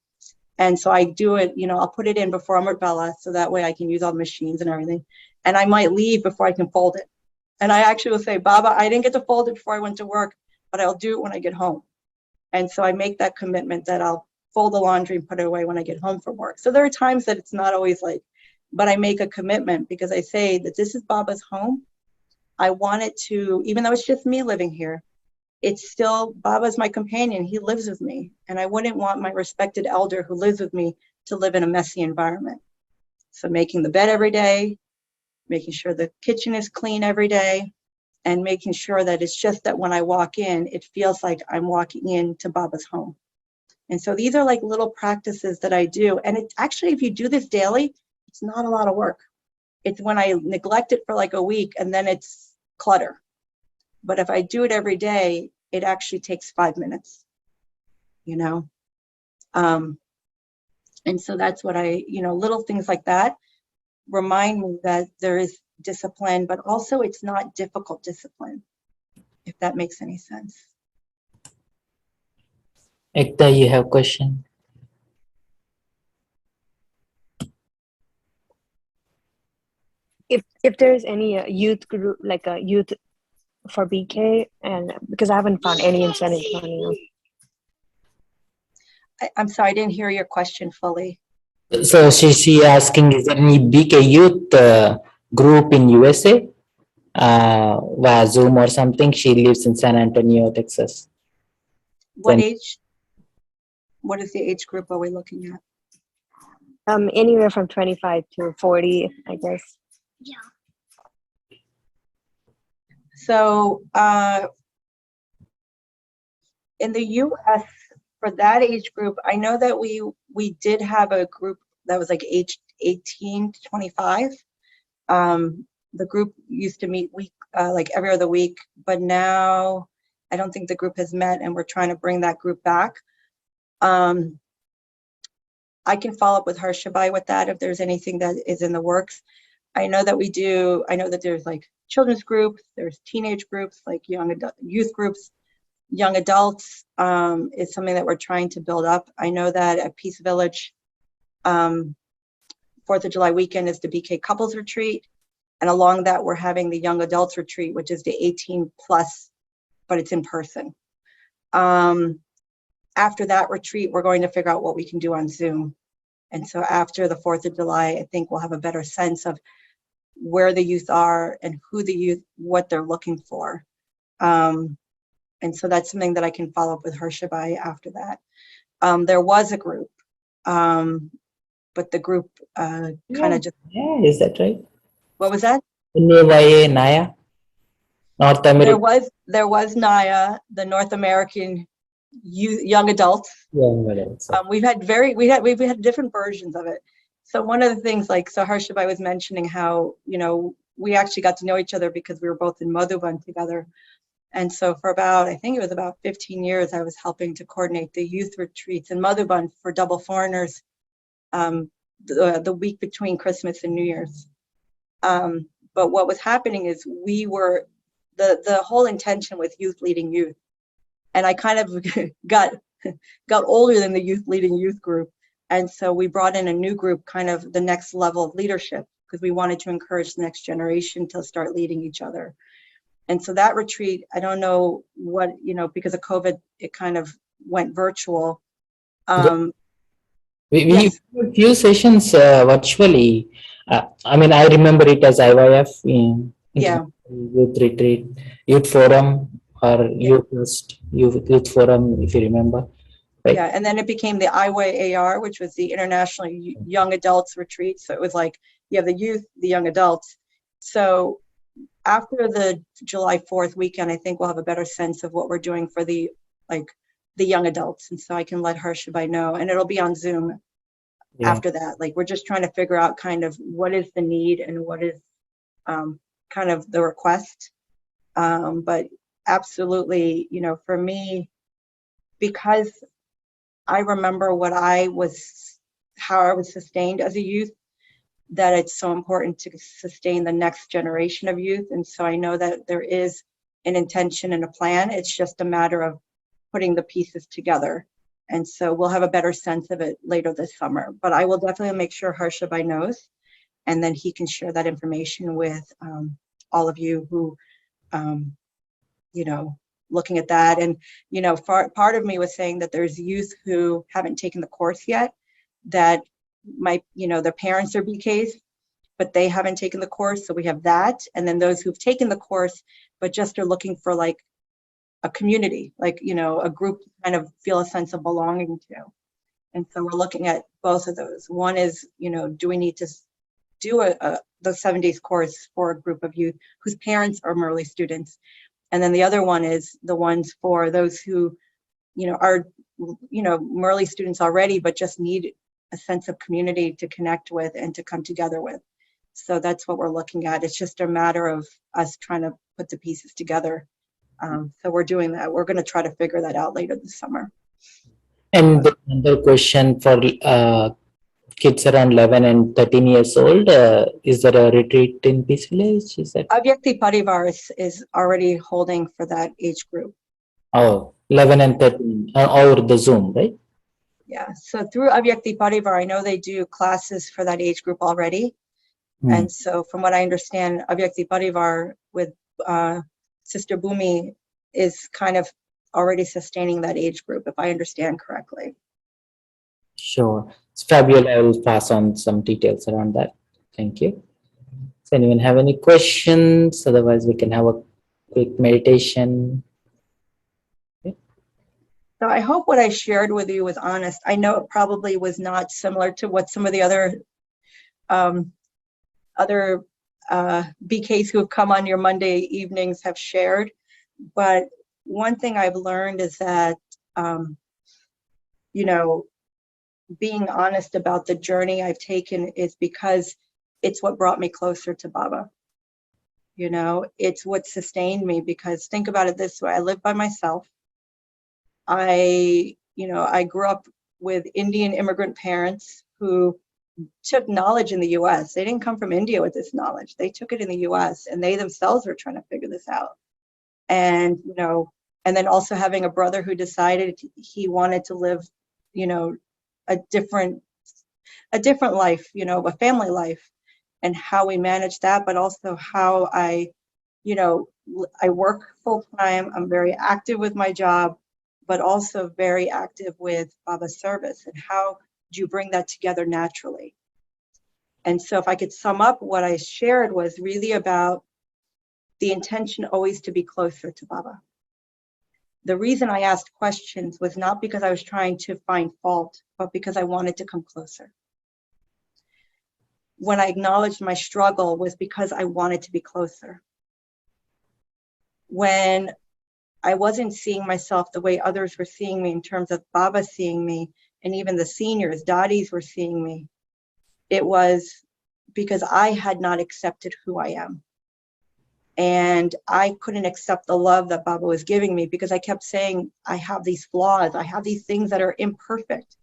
And so I do it, I'll put it in before Amrit Vela, so that way I can use all the machines and everything. And I might leave before I can fold it. And I actually will say, Baba, I didn't get to fold it before I went to work, but I'll do it when I get home. And so I make that commitment that I'll fold the laundry and put it away when I get home from work. So there are times that it's not always like, but I make a commitment because I say that this is Baba's home. I want it to, even though it's just me living here, it's still, Baba's my companion. He lives with me. And I wouldn't want my respected elder who lives with me to live in a messy environment. So making the bed every day, making sure the kitchen is clean every day, and making sure that it's just that when I walk in, it feels like I'm walking into Baba's home. And so these are like little practices that I do. And it's actually, if you do this daily, it's not a lot of work. It's when I neglect it for like a week and then it's clutter. But if I do it every day, it actually takes 5 minutes, And so that's what little things like that remind me that there is discipline, but also it's not difficult discipline, if that makes any sense. Ekta, you have question? If there's any youth group, like a youth for BK, and because I haven't found any in San Antonio. I'm sorry, I didn't hear your question fully. So she asking, is there any BK youth group in USA via Zoom or something? She lives in San Antonio, Texas. What age? What is the age group are we looking at? Anywhere from 25 to 40, I guess. Yeah. So in the US, for that age group, I know that we did have a group that was like age 18 to 25. The group used to meet like every other week, but now I don't think the group has met, and we're trying to bring that group back. I can follow up with Harsha with that if there's anything that is in the works. I know that there's like children's groups, there's teenage groups, like youth groups. Young adults is something that we're trying to build up. I know that at Peace Village, 4th of July weekend is the BK couples retreat. And along that, we're having the young adults retreat, which is the 18 plus, but it's in person. After that retreat, we're going to figure out what we can do on Zoom. And so after the 4th of July, I think we'll have a better sense of where the youth are and what they're looking for. And so that's something that I can follow up with Harsha after that. There was a group, but the group kind of just... Yeah, is that right? What was that? Naya? North There America. was NIA, the North American young adults. Young adults. We've had different versions of it. So one of the things, like, so Harsha was mentioning how, we actually got to know each other because we were both in Madhuban together. And so for about, I think it was about 15 years, I was helping to coordinate the youth retreats in Madhuban for double foreigners, the week between Christmas and New Year's. But what was happening is we were, the whole intention was youth leading youth. And I kind of got older than the youth leading youth group. And so we brought in a new group, kind of the next level of leadership, because we wanted to encourage the next generation to start leading each other. And so that retreat, I don't know what, because of COVID, it kind of went virtual. We Yes. had a few sessions virtually. I mean, I remember it as IYF, Yeah. Youth Retreat, Youth Forum, or Youth Forum, if you remember. Right. Yeah, and then it became the IYAR, which was the International Young Adults Retreat. So it was like, you have the youth, the young adults. So after the July 4th weekend, I think we'll have a better sense of what we're doing for the young adults. And so I can let Harsha know, and it'll be on Zoom after that. Like, we're just trying to figure out kind of what is the need and what is kind of the request. But absolutely, for me, because I remember how I was sustained as a youth, that it's so important to sustain the next generation of youth. And so I know that there is an intention and a plan. It's just a matter of putting the pieces together. And so we'll have a better sense of it later this summer. But I will definitely make sure Harsha knows, and then he can share that information with all of you who, looking at that. And, part of me was saying that there's youth who haven't taken the course yet, that might, their parents are BKs, but they haven't taken the course. So we have that. And then those who've taken the course, but just are looking for like a community, like, a group to kind of feel a sense of belonging to. And so we're looking at both of those. One is, do we need to do the 7 days course for a group of youth whose parents are Merle students? And then the other one is the ones for those who, are, Merle students already, but just need a sense of community to connect with and to come together with. So that's what we're looking at. It's just a matter of us trying to put the pieces together. So we're doing that. We're going to try to figure that out later this summer. And another question for kids around 11 and 13 years old, is there a retreat in Peace Village? Is that? Avyakti Parivar is already holding for that age group. Oh, 11 and 13 over the Zoom, right? Yeah, so through Avyakti Parivar, I know they do classes for that age group already. And so from what I understand, Avyakti Parivar with Sister Bhumi is kind of already sustaining that age group, if I understand correctly. Sure. It's fabulous. I will pass on some details around that. Thank you. Does anyone have any questions? Otherwise, we can have a quick meditation. So I hope what I shared with you was honest. I know it probably was not similar to what some of the other BKs who have come on your Monday evenings have shared. But one thing I've learned is that, being honest about the journey I've taken is because it's what brought me closer to Baba. It's what sustained me, because think about it this way. I live by myself. I grew up with Indian immigrant parents who took knowledge in the US. They didn't come from India with this knowledge. They took it in the US, and they themselves were trying to figure this out. And, and then also having a brother who decided he wanted to live, a different life, a family life, and how we manage that, but also how I work full time. I'm very active with my job, but also very active with Baba's service. And how do you bring that together naturally? And so if I could sum up, what I shared was really about the intention always to be closer to Baba. The reason I asked questions was not because I was trying to find fault, but because I wanted to come closer. When I acknowledged my struggle was because I wanted to be closer. when I wasn't seeing myself the way others were seeing me in terms of Baba seeing me, and even the seniors, daddies were seeing me. It was because I had not accepted who I am. And I couldn't accept the love that Baba was giving me because I kept saying, I have these flaws, I have these things that are imperfect.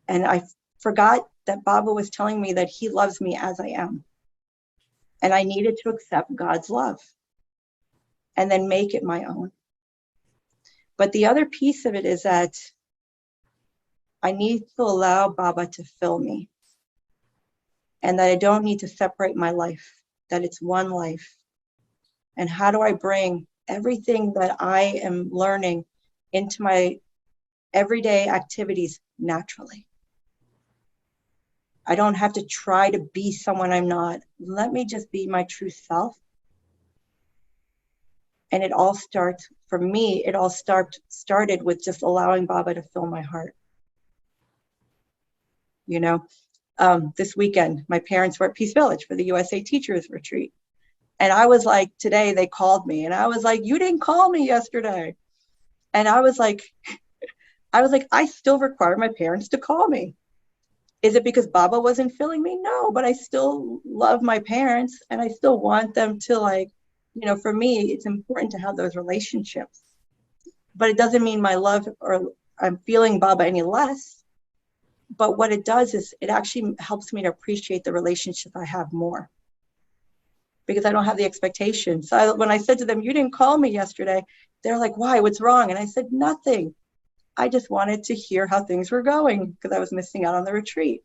And I forgot that Baba was telling me that he loves me as I am. And I needed to accept God's love and then make it my own. But the other piece of it is that I need to allow Baba to fill me, and that I don't need to separate my life, that it's one life. And how do I bring everything that I am learning into my everyday activities naturally? I don't have to try to be someone I'm not. Let me just be my true self. And it all starts, for me, it all started with just allowing Baba to fill my heart. You know, this weekend, my parents were at Peace Village for the USA Teachers Retreat. And I was like, today they called me and I was like, you didn't call me yesterday. And I was like, I still require my parents to call me. Is it because Baba wasn't filling me? No, but I still love my parents and I still want them to, like, you know, for me, it's important to have those relationships. But it doesn't mean my love or I'm feeling Baba any less. But what it does is it actually helps me to appreciate the relationship I have more, because I don't have the expectation. So when I said to them, you didn't call me yesterday, they're like, why, what's wrong? And I said, nothing. I just wanted to hear how things were going because I was missing out on the retreat.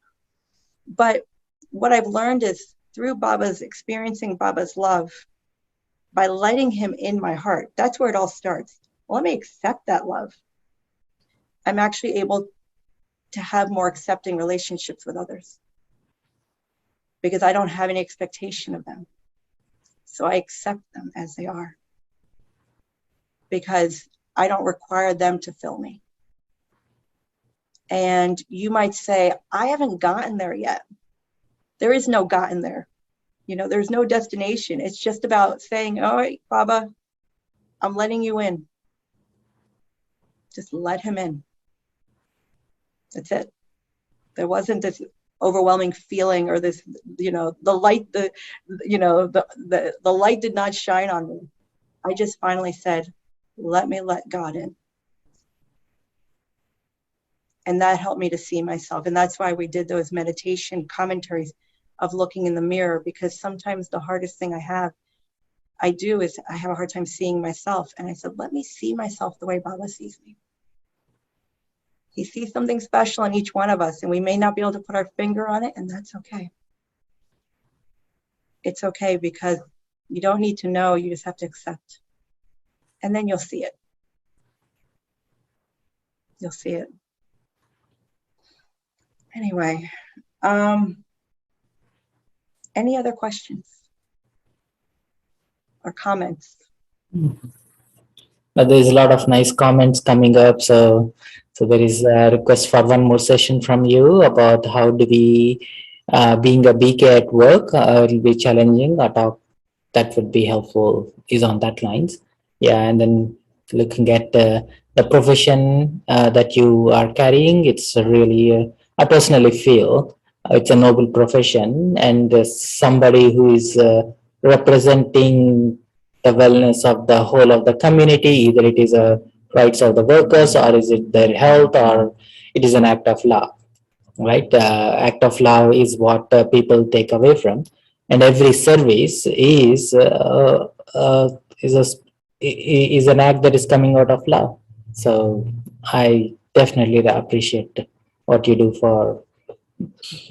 But what I've learned is through Baba's experiencing Baba's love, by letting him in my heart, that's where it all starts. Well, let me accept that love. I'm actually able to have more accepting relationships with others because I don't have any expectation of them. So I accept them as they are because I don't require them to fill me. And you might say, I haven't gotten there yet. There is no gotten there. You know, there's no destination. It's just about saying, all right, Baba, I'm letting you in. Just let him in. That's it. There wasn't this overwhelming feeling or this, you know, the light did not shine on me. I just finally said, let me let God in. And that helped me to see myself. And that's why we did those meditation commentaries of looking in the mirror, because sometimes the hardest thing I do is I have a hard time seeing myself. And I said, let me see myself the way Baba sees me. He sees something special in each one of us, and we may not be able to put our finger on it, and that's okay. It's okay, because you don't need to know, you just have to accept. And then you'll see it. You'll see it. Anyway, any other questions or comments? There's a lot of nice comments coming up. So there is a request for one more session from you about how do we, being a BK at work, will be challenging. I thought that would be helpful, is on that lines. Yeah, and then looking at the profession that you are carrying, it's really, I personally feel it's a noble profession, and somebody who is representing the wellness of the whole of the community, either it is a rights of the workers or is it their health, or it is an act of love, right? Act of love is what people take away from, and every service is a is an act that is coming out of love. So I definitely appreciate what you do for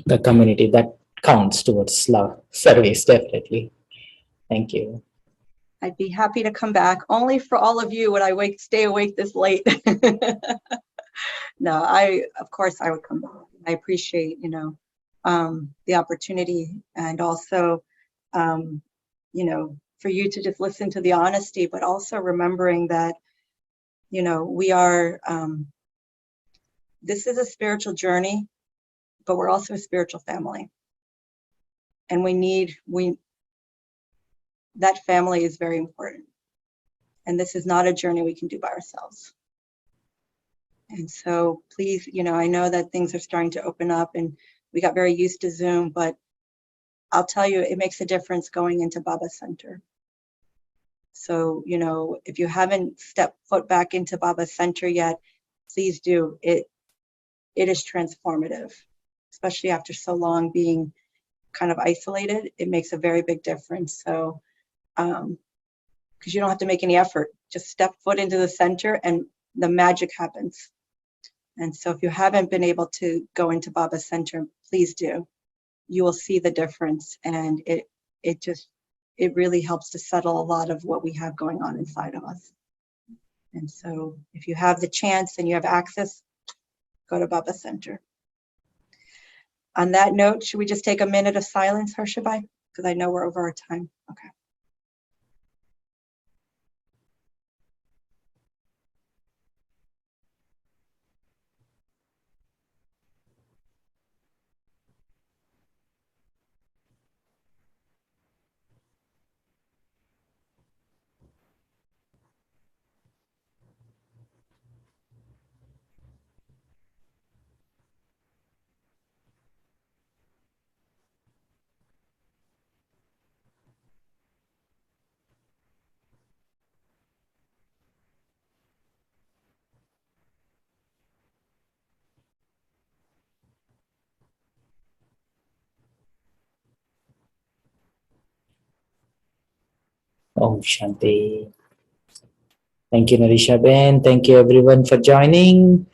the community. That counts towards love service, definitely. Thank you. I'd be happy to come back. Only for all of you would I stay awake this late. No, of course I would come back. I appreciate, the opportunity, and also, for you to just listen to the honesty, but also remembering that, we are, this is a spiritual journey, but we're also a spiritual family. And that family is very important. And this is not a journey we can do by ourselves. And so please, I know that things are starting to open up and we got very used to Zoom, but I'll tell you, it makes a difference going into Baba Center. So, if you haven't stepped foot back into Baba Center yet, please do. It is transformative, especially after so long being kind of isolated. It makes a very big difference. So, because you don't have to make any effort, just step foot into the center and the magic happens. And so if you haven't been able to go into Baba Center, please do. You will see the difference, and it really helps to settle a lot of what we have going on inside of us. And so if you have the chance and you have access, go to Baba Center. On that note, should we just take a minute of silence, Harsha? Because I know we're over our time. Okay. Om Shanti. Thank you, Nalishha Ben. Thank you everyone for joining.